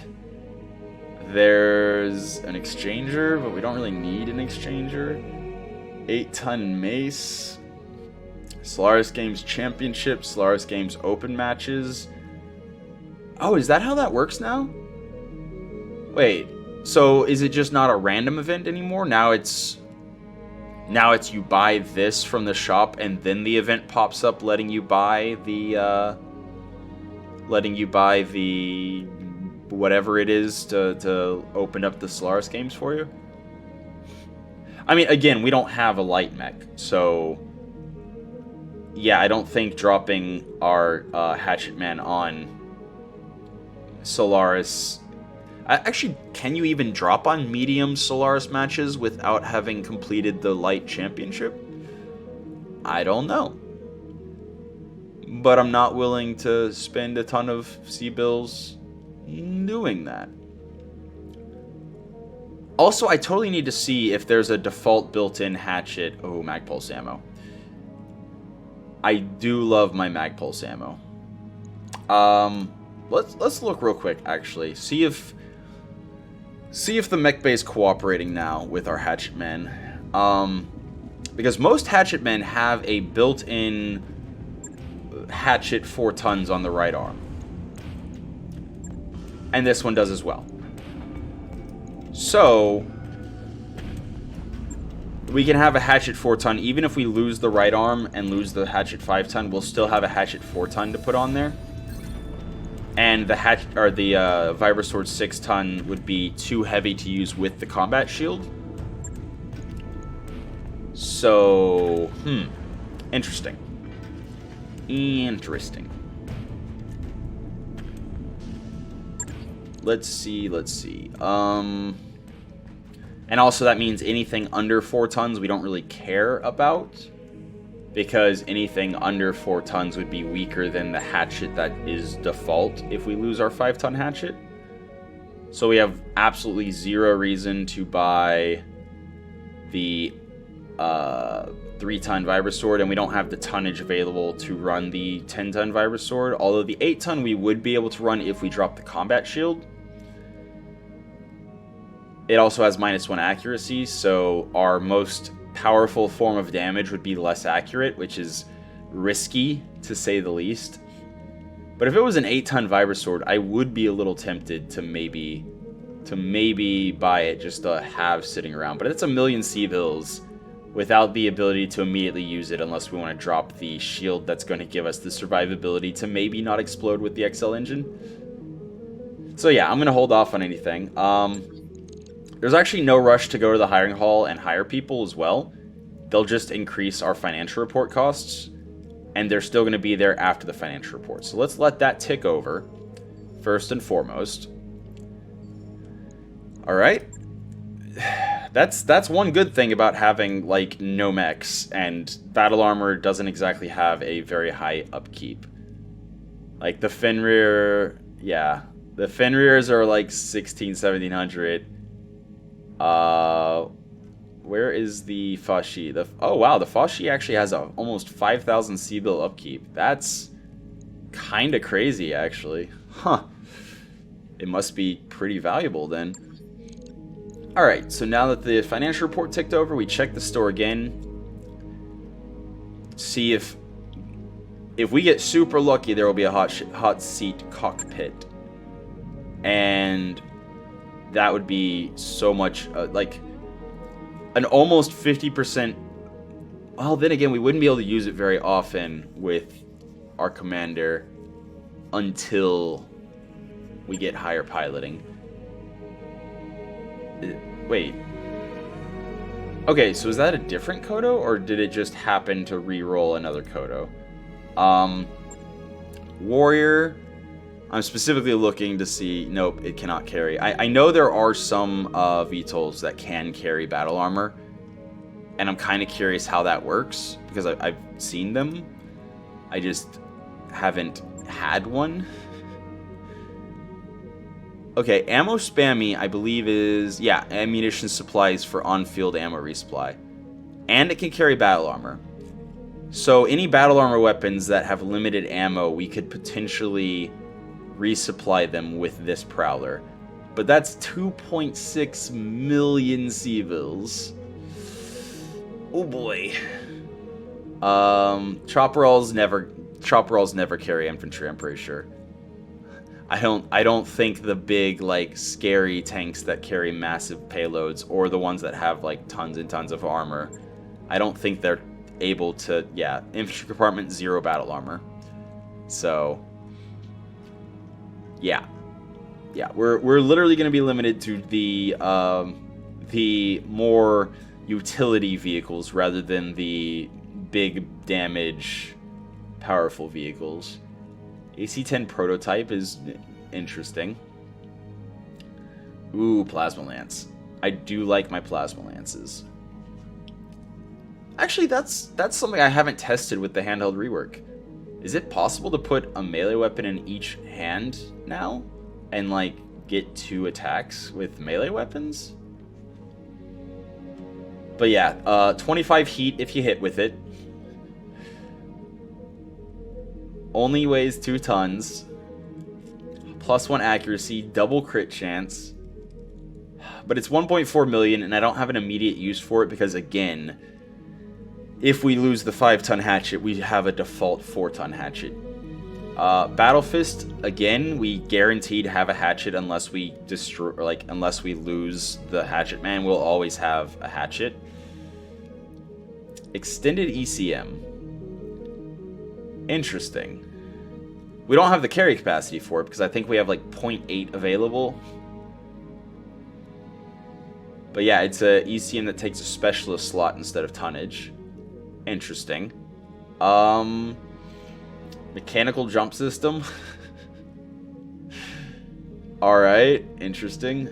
There's an exchanger, but we don't really need an exchanger. 8-ton mace. Solaris Games Championship, Solaris Games Open matches. Oh, is that how that works now? Wait. So is it just not a random event anymore? Now it's you buy this from the shop and then the event pops up letting you buy the whatever it is to open up the Solaris games for you. I mean, again, we don't have a light mech, so yeah, I don't think dropping our Hatchetman on Solaris. Actually, can you even drop on medium Solaris matches without having completed the light championship? I don't know. But I'm not willing to spend a ton of C-bills doing that. Also, I totally need to see if there's a default built-in hatchet. Oh, mag pulse ammo. I do love my mag pulse ammo. Let's look real quick, actually. See if see if the mech bay is cooperating now with our Hatchetmen. Because most Hatchetmen have a built-in hatchet 4 tons on the right arm. And this one does as well. So we can have a hatchet 4 ton. Even if we lose the right arm and lose the hatchet 5 ton, we'll still have a hatchet 4 ton to put on there. And the Vibrasword 6 ton would be too heavy to use with the combat shield. So, interesting. Interesting. Let's see. And also that means anything under 4 tons we don't really care about, because anything under 4 tons would be weaker than the hatchet that is default if we lose our 5-ton hatchet. So we have absolutely zero reason to buy the 3-ton Vibrasword, and we don't have the tonnage available to run the 10-ton Vibrasword, although the 8-ton we would be able to run if we drop the combat shield. It also has -1 accuracy, so our most powerful form of damage would be less accurate, which is risky, to say the least. But if it was an 8-ton Vibrasword, I would be a little tempted to maybe buy it just to have sitting around. But it's 1,000,000 C-bills without the ability to immediately use it unless we want to drop the shield that's going to give us the survivability to maybe not explode with the XL engine. So yeah, I'm going to hold off on anything. There's actually no rush to go to the hiring hall and hire people as well. They'll just increase our financial report costs, and they're still going to be there after the financial report. So let's let that tick over, first and foremost. Alright. That's one good thing about having, like, no mechs, and battle armor doesn't exactly have a very high upkeep. Like, the Fenrir, yeah. The Fenrirs are like 1,600-1,700. Where is the Fashi? Oh wow, the Fashi actually has a almost 5,000 C-bill upkeep. That's kind of crazy, actually. Huh. It must be pretty valuable then. Alright, so now that the financial report ticked over, we check the store again. See if we get super lucky, there will be a hot seat cockpit. And that would be so much, like, an almost 50%... Well, then again, we wouldn't be able to use it very often with our commander until we get higher piloting. Wait. Okay, so is that a different Kodo, or did it just happen to re-roll another Kodo? Warrior... I'm specifically looking to see... Nope, it cannot carry. I know there are some VTOLs that can carry battle armor, and I'm kind of curious how that works, because I've seen them. I just haven't had one. Okay, ammo spammy, I believe is... Yeah, ammunition supplies for on-field ammo resupply. And it can carry battle armor. So any battle armor weapons that have limited ammo, we could potentially resupply them with this Prowler. But that's 2.6 million C-bills. Oh boy. Chopperalls never carry infantry, I'm pretty sure. I don't think the big, like, scary tanks that carry massive payloads, or the ones that have, like, tons and tons of armor, I don't think they're able to... Yeah, infantry compartment, 0 battle armor. So... Yeah, we're literally going to be limited to the more utility vehicles rather than the big damage, powerful vehicles. AC-10 prototype is interesting. Ooh, Plasma Lance. I do like my Plasma Lances. Actually, that's something I haven't tested with the handheld rework. Is it possible to put a melee weapon in each hand now? And, like, get 2 attacks with melee weapons? But yeah, 25 heat if you hit with it. Only weighs 2 tons. +1 accuracy, double crit chance. but it's 1.4 million, and I don't have an immediate use for it because, again, if we lose the 5-ton hatchet, we have a default 4-ton hatchet. Battle Fist, again, we guaranteed have a hatchet unless we destroy, unless we lose the Hatchetman, we'll always have a hatchet. Extended ECM. Interesting. We don't have the carry capacity for it because I think we have like 0.8 available. But yeah, it's a ECM that takes a specialist slot instead of tonnage. Interesting. Mechanical jump system. Alright, interesting.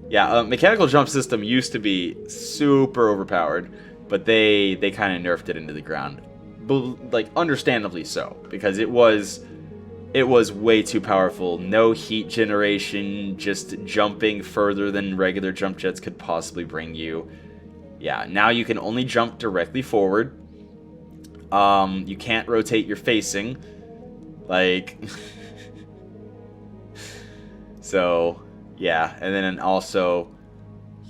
Yeah, mechanical jump system used to be super overpowered, but they kind of nerfed it into the ground. But, like, understandably so, because it was way too powerful. No heat generation, just jumping further than regular jump jets could possibly bring you. Yeah, now you can only jump directly forward. You can't rotate your facing. Like... So, yeah. And then also,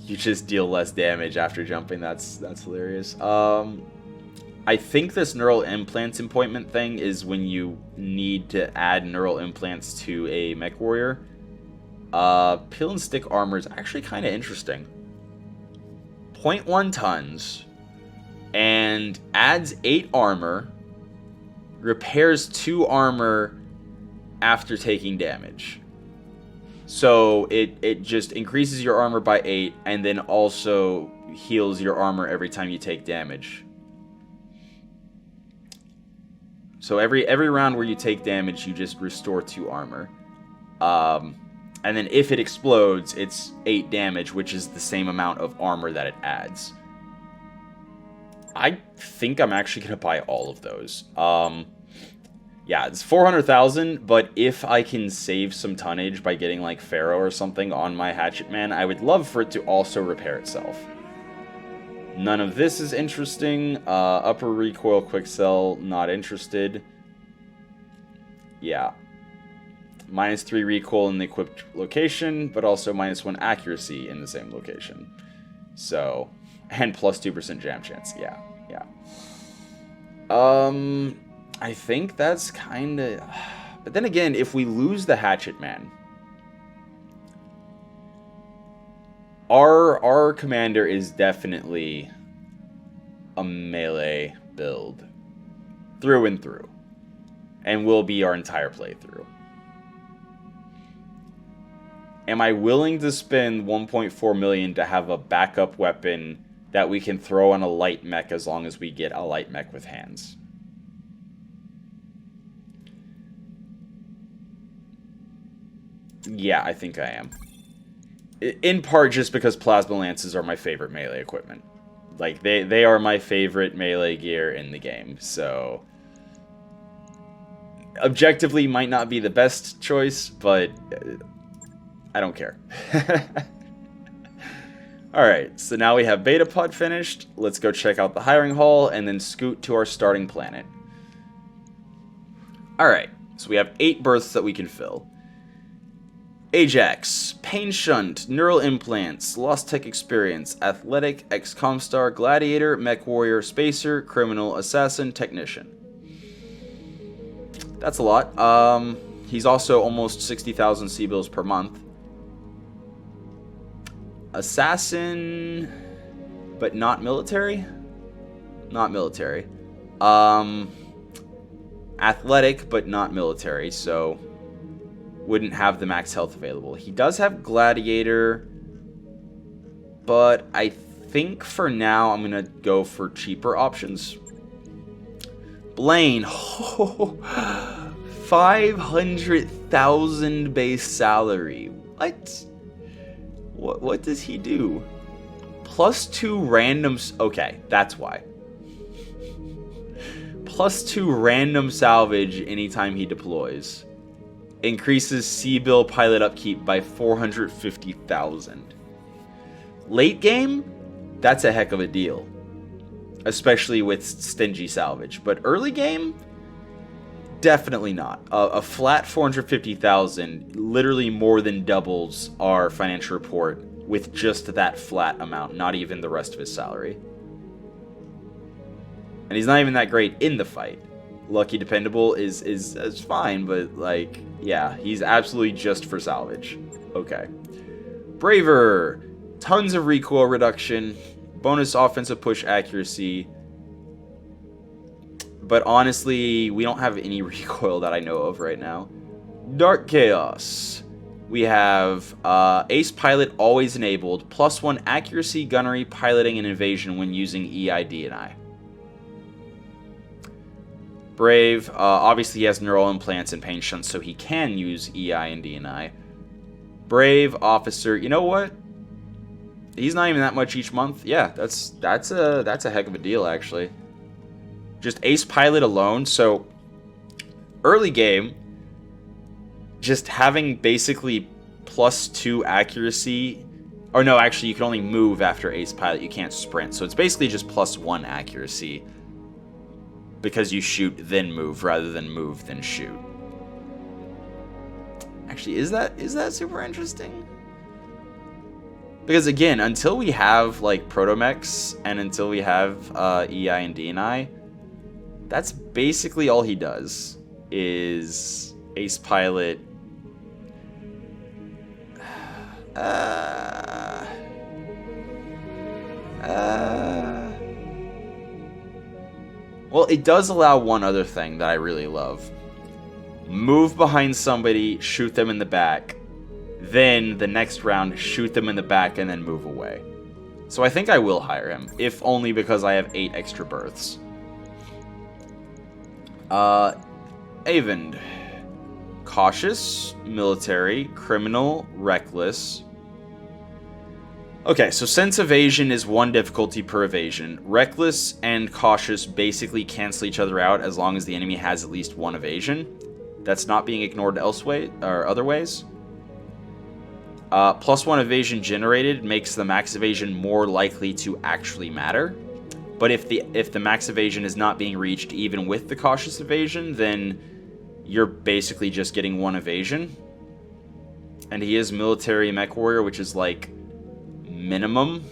you just deal less damage after jumping. That's hilarious. I think this neural implants appointment thing is when you need to add neural implants to a Mechwarrior. Peel and stick armor is actually kind of interesting. 0.1 tons. And adds 8 armor, repairs 2 armor after taking damage. So it just increases your armor by 8 and then also heals your armor every time you take damage. So every round where you take damage, you just restore 2 armor. And then if it explodes, it's 8 damage, which is the same amount of armor that it adds. I think I'm actually going to buy all of those. Yeah, it's 400,000, but if I can save some tonnage by getting like Pharaoh or something on my Hatchetman, I would love for it to also repair itself. None of this is interesting. Upper recoil, quick sell, not interested. Yeah. -3 recoil in the equipped location, but also -1 accuracy in the same location. So... And plus 2% jam chance. Yeah. I think that's kind of... But then again, if we lose the Hatchetman, our commander is definitely a melee build. Through and through. And will be our entire playthrough. Am I willing to spend 1.4 million to have a backup weapon that we can throw on a light mech as long as we get a light mech with hands? Yeah, I think I am. In part just because plasma lances are my favorite melee equipment. Like, they are my favorite melee gear in the game, so... Objectively, might not be the best choice, but... I don't care. Alright, so now we have Beta Pod finished. Let's go check out the hiring hall and then scoot to our starting planet. Alright, so we have 8 berths that we can fill. Ajax, Pain Shunt, Neural Implants, Lost Tech Experience, Athletic, Ex-Comstar, Gladiator, Mechwarrior, Spacer, Criminal, Assassin, Technician. That's a lot. He's also almost 60,000 C-bills per month. Assassin, but not military? Not military. Athletic, but not military, so wouldn't have the max health available. He does have Gladiator, but I think for now I'm going to go for cheaper options. Blaine, 500,000 base salary. What does he do? +2 randoms. Okay, that's why. +2 random salvage anytime he deploys. Increases C-bill pilot upkeep by 450,000. Late game, that's a heck of a deal. Especially with stingy salvage. But early game, definitely not. A flat 450,000 literally more than doubles our financial report with just that flat amount, not even the rest of his salary. And he's not even that great in the fight. Lucky Dependable is fine, but, like, yeah, he's absolutely just for salvage. Okay. Braver. Tons of recoil reduction. Bonus offensive push accuracy. But honestly, we don't have any recoil that I know of right now. Dark Chaos. We have Ace Pilot always enabled. +1 accuracy, gunnery, piloting, and invasion when using EI, DNI. Brave. Obviously he has neural implants and pain shunts, so he can use EI and DNI. Brave Officer. You know what? He's not even that much each month. Yeah, that's a heck of a deal, actually. Just Ace Pilot alone. So early game, just having basically +2 accuracy. Or no, actually, you can only move after Ace Pilot. You can't sprint. So it's basically just +1 accuracy. Because you shoot, then move, rather than move, then shoot. Actually, is that super interesting? Because again, until we have like Protomechs and until we have EI and DNI, that's basically all he does is Ace Pilot. Well, it does allow one other thing that I really love. Move behind somebody, shoot them in the back. Then, the next round, shoot them in the back and then move away. So I think I will hire him, if only because I have 8 extra berths. Avend. Cautious, military, criminal, reckless. Okay, so since evasion is 1 difficulty per evasion, reckless and cautious basically cancel each other out as long as the enemy has at least 1 evasion. That's not being ignored elsewhere or other ways. +1 evasion generated makes the max evasion more likely to actually matter. But if the max evasion is not being reached even with the cautious evasion, then you're basically just getting 1 evasion. And he is military Mechwarrior, which is like minimum.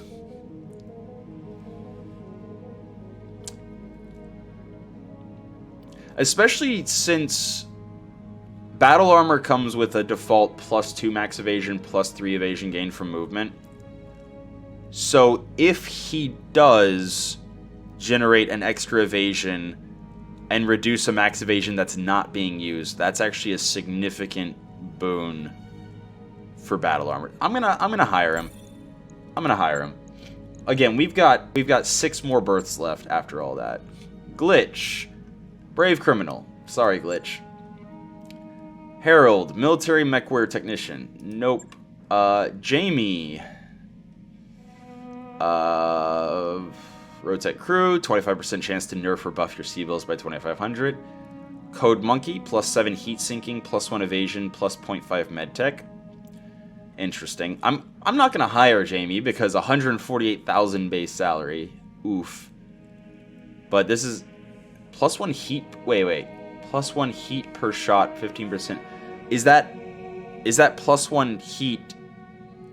Especially since battle armor comes with a default +2 max evasion, +3 evasion gain from movement. So if he does generate an extra evasion and reduce a max evasion that's not being used, that's actually a significant boon for battle armor. I'm gonna hire him. Again, we've got 6 more berths left after all that. Glitch. Brave Criminal. Sorry, Glitch. Herald, military Mechwarrior technician. Nope. Jamie. Roguetech crew, 25% chance to nerf or buff your C-bills by 2500. Code Monkey, +7 heat sinking, +1 evasion, +0.5 medtech. Interesting. I'm not gonna hire Jamie because 148,000 base salary. Oof. But this is +1 heat. Wait. +1 heat per shot, 15%. Is that +1 heat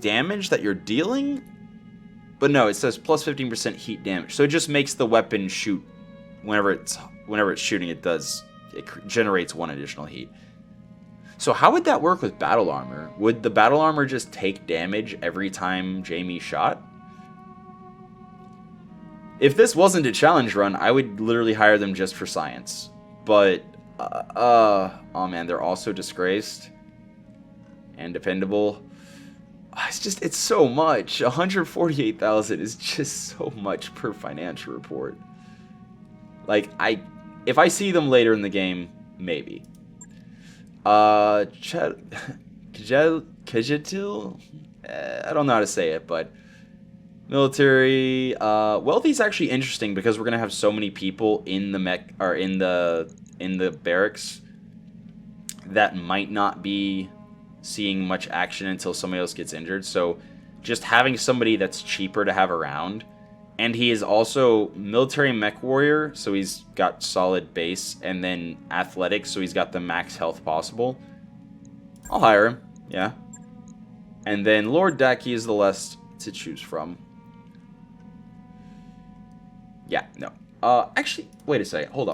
damage that you're dealing? But no, it says +15% heat damage. So it just makes the weapon shoot whenever it's shooting. It generates 1 additional heat. So how would that work with battle armor? Would the battle armor just take damage every time Jamie shot? If this wasn't a challenge run, I would literally hire them just for science. But oh man, they're also disgraced and dependable. It's so much. 148,000 is just so much per financial report. Like, if I see them later in the game, maybe. Kajetil? I don't know how to say it, but military. Wealthy's actually interesting because we're gonna have so many people in the mech or in the barracks that might not be seeing much action until somebody else gets injured. So just having somebody that's cheaper to have around, and he is also military Mechwarrior, so he's got solid base, and then athletic, so he's got the max health possible. I'll hire him, yeah. And then Lord Daki is the less to choose from. Yeah, no. Actually, wait a second. Hold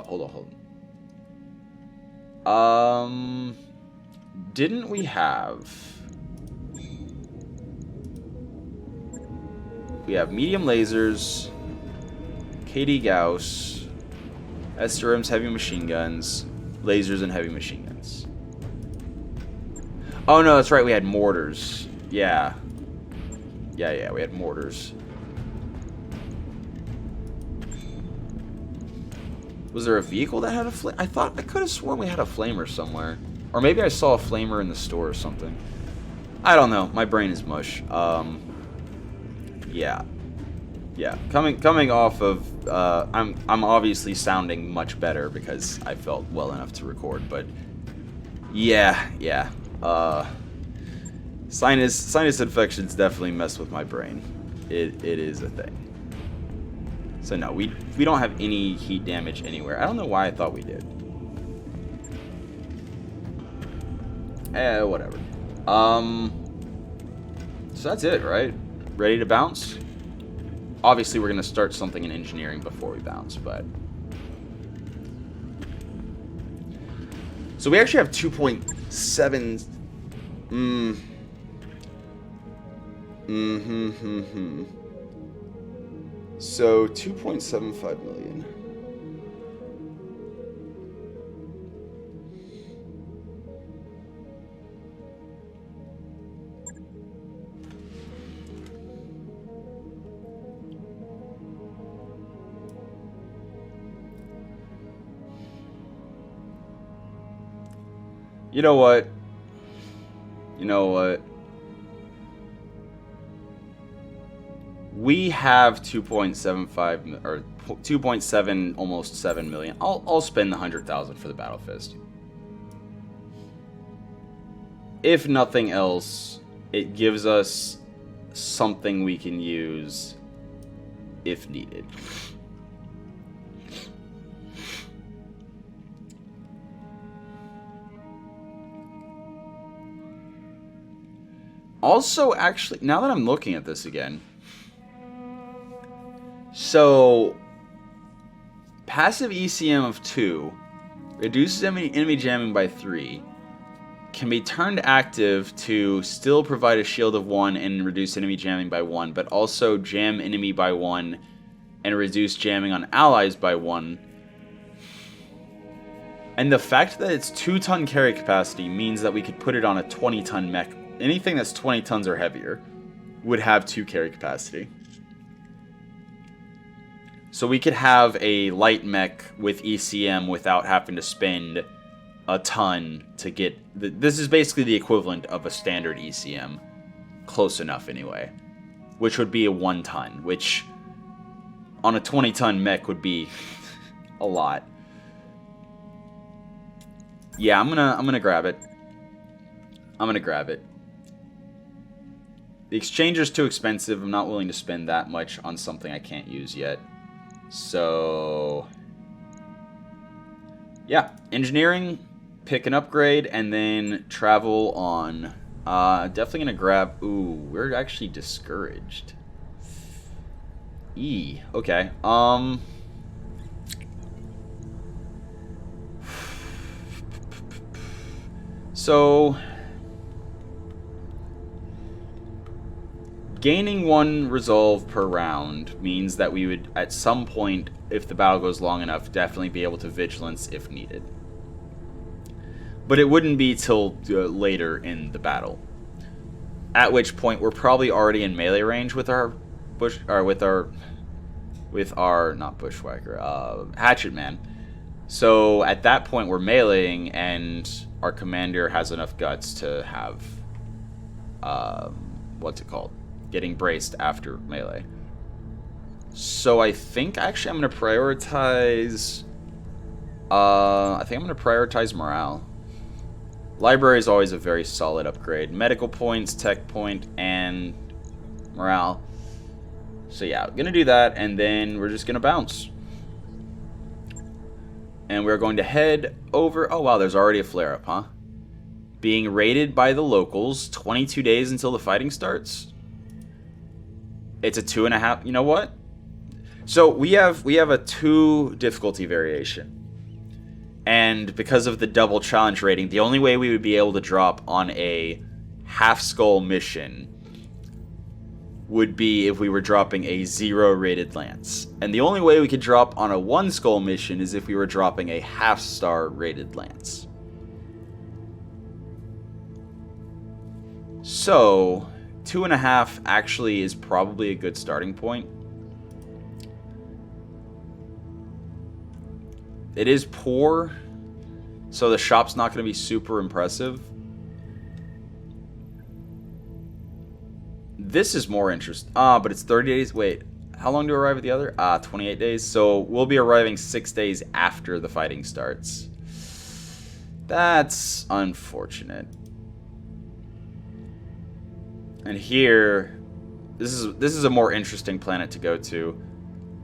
on. Didn't we have... We have medium lasers, KD Gauss, SRM's heavy machine guns, lasers and heavy machine guns. Oh no, that's right, we had mortars. Yeah. Yeah, we had mortars. Was there a vehicle that had a flame? I could have sworn we had a flamer somewhere. Or maybe I saw a flamer in the store or something. I don't know. My brain is mush. Yeah. Coming off of, I'm obviously sounding much better because I felt well enough to record, but yeah. Sinus infections definitely mess with my brain. It is a thing. So no, we don't have any heat damage anywhere. I don't know why I thought we did. Whatever. So that's it, right? Ready to bounce? Obviously, we're going to start something in engineering before we bounce, but... So we actually have 2.7... So, 2.75 million. You know what? We have 2.75 or 2.7, almost 7 million. I'll spend the 100,000 for the Battle Fist. If nothing else, it gives us something we can use if needed. Also, actually, now that I'm looking at this again, so passive ECM of 2 reduces enemy jamming by 3, can be turned active to still provide a shield of 1 and reduce enemy jamming by 1, but also jam enemy by 1 and reduce jamming on allies by 1. And the fact that it's 2-ton carry capacity means that we could put it on a 20-ton mech. Anything that's 20 tons or heavier would have 2 carry capacity. So we could have a light mech with ECM without having to spend a ton to get... This is basically the equivalent of a standard ECM. Close enough, anyway. Which would be a 1-ton, which on a 20-ton mech would be a lot. Yeah, I'm gonna grab it. The exchanger's too expensive. I'm not willing to spend that much on something I can't use yet. So, yeah, engineering, pick an upgrade, and then travel on. Definitely gonna grab. Ooh, we're actually discouraged. Okay. So, gaining 1 resolve per round means that we would, at some point, if the battle goes long enough, definitely be able to vigilance if needed. But it wouldn't be till later in the battle. At which point, we're probably already in melee range with our not bushwhacker, Hatchetman. So at that point, we're meleeing, and our commander has enough guts to have, what's it called? Getting braced after melee. So I think actually I'm going to prioritize... morale. Library is always a very solid upgrade. Medical points, tech point, and morale. So yeah, I'm going to do that, and then we're just going to bounce. And we're going to head over... Oh wow, there's already a flare-up, huh? being raided by the locals, 22 days until the fighting starts. It's a 2.5. You know what? So we have a 2 difficulty variation. And because of the double challenge rating, the only way we would be able to drop on a half skull mission would be if we were dropping a 0 rated lance. And the only way we could drop on a 1 skull mission is if we were dropping a half star rated lance. So 2.5 actually is probably a good starting point. It is poor, so the shop's not going to be super impressive. This is more interesting. But it's 30 days. Wait, how long to arrive at the other? 28 days. So we'll be arriving 6 days after the fighting starts. That's unfortunate. And here, this is a more interesting planet to go to.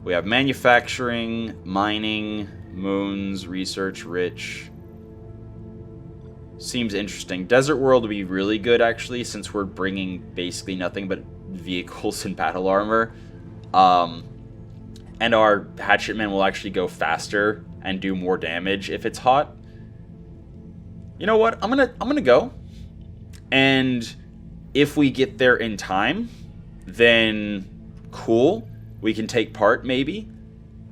We have manufacturing, mining, moons, research, rich. Seems interesting. Desert World would be really good, actually, since we're bringing basically nothing but vehicles and battle armor. And our Hatchetman will actually go faster and do more damage if it's hot. You know what? I'm gonna go. And if we get there in time, then cool. We can take part, maybe.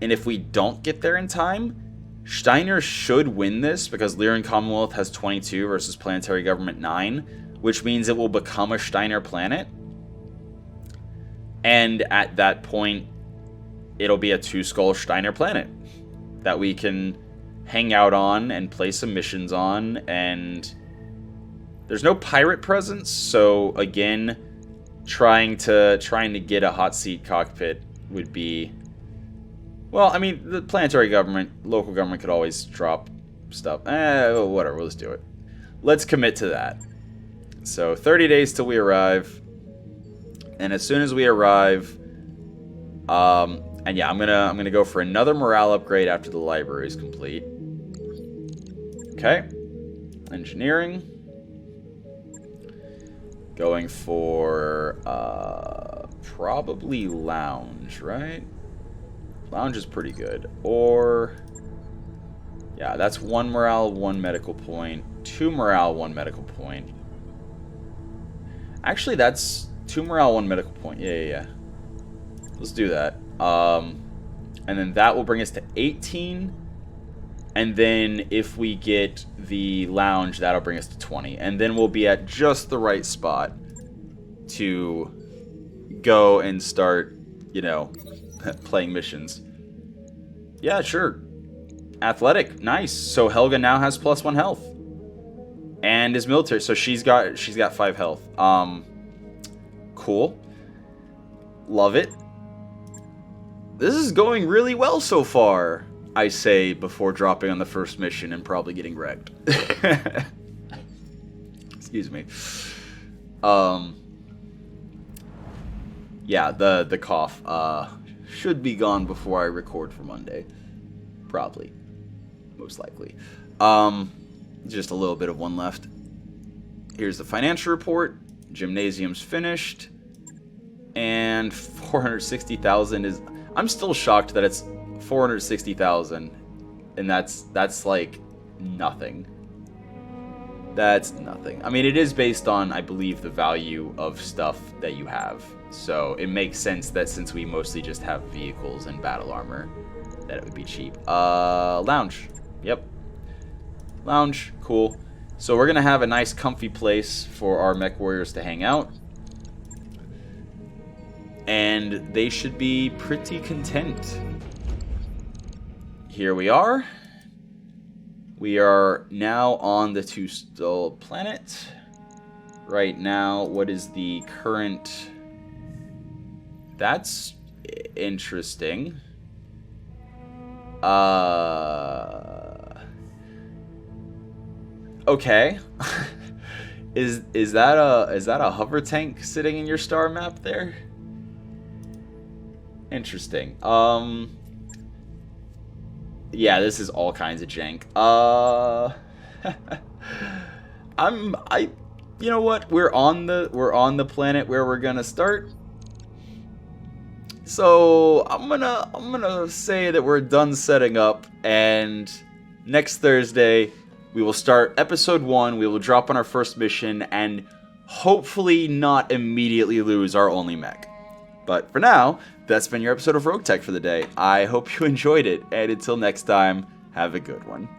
And if we don't get there in time, Steiner should win this because Lyran Commonwealth has 22 versus Planetary Government 9, which means it will become a Steiner planet. And at that point, it'll be a 2-skull Steiner planet that we can hang out on and play some missions on. And there's no pirate presence, so again, trying to get a hot seat cockpit would be... Well, I mean, the planetary government, local government could always drop stuff. Whatever, we'll just do it. Let's commit to that. So, 30 days till we arrive. And as soon as we arrive... and yeah, I'm gonna go for another morale upgrade after the library is complete. Okay. Engineering. Going for... probably lounge, right? Lounge is pretty good. Or... yeah, that's 1 morale, 1 medical point. 2 morale, 1 medical point. Actually, that's 2 morale, 1 medical point. Yeah. Let's do that. And then that will bring us to 18. And then if we get the lounge, that'll bring us to 20. And then we'll be at just the right spot to go and start, you know, playing missions. Yeah, sure. Athletic, nice. So Helga now has +1 health. And is military, so she's got 5 health. Cool. Love it. This is going really well so far, I say before dropping on the first mission and probably getting wrecked. Excuse me. Yeah, the cough should be gone before I record for Monday. Probably. Most likely. Just a little bit of one left. Here's the financial report. Gymnasium's finished. And 460,000 is... I'm still shocked that it's 460,000. And that's like nothing. That's nothing. I mean, it is based on, I believe, the value of stuff that you have. So it makes sense that since we mostly just have vehicles and battle armor, that it would be cheap. Lounge. Yep. Lounge. Cool. So we're going to have a nice comfy place for our Mechwarriors to hang out. And they should be pretty content. Here we are. We are now on the 2-skull planet. Right now, what is the current... That's interesting. Okay. Is that a hover tank sitting in your star map there? Interesting. Yeah, this is all kinds of jank. you know what? We're on the planet where we're gonna start. So I'm gonna say that we're done setting up, and next Thursday we will start episode 1. We will drop on our first mission and hopefully not immediately lose our only mech. But for now, that's been your episode of Roguetech for the day. I hope you enjoyed it, and until next time, have a good one.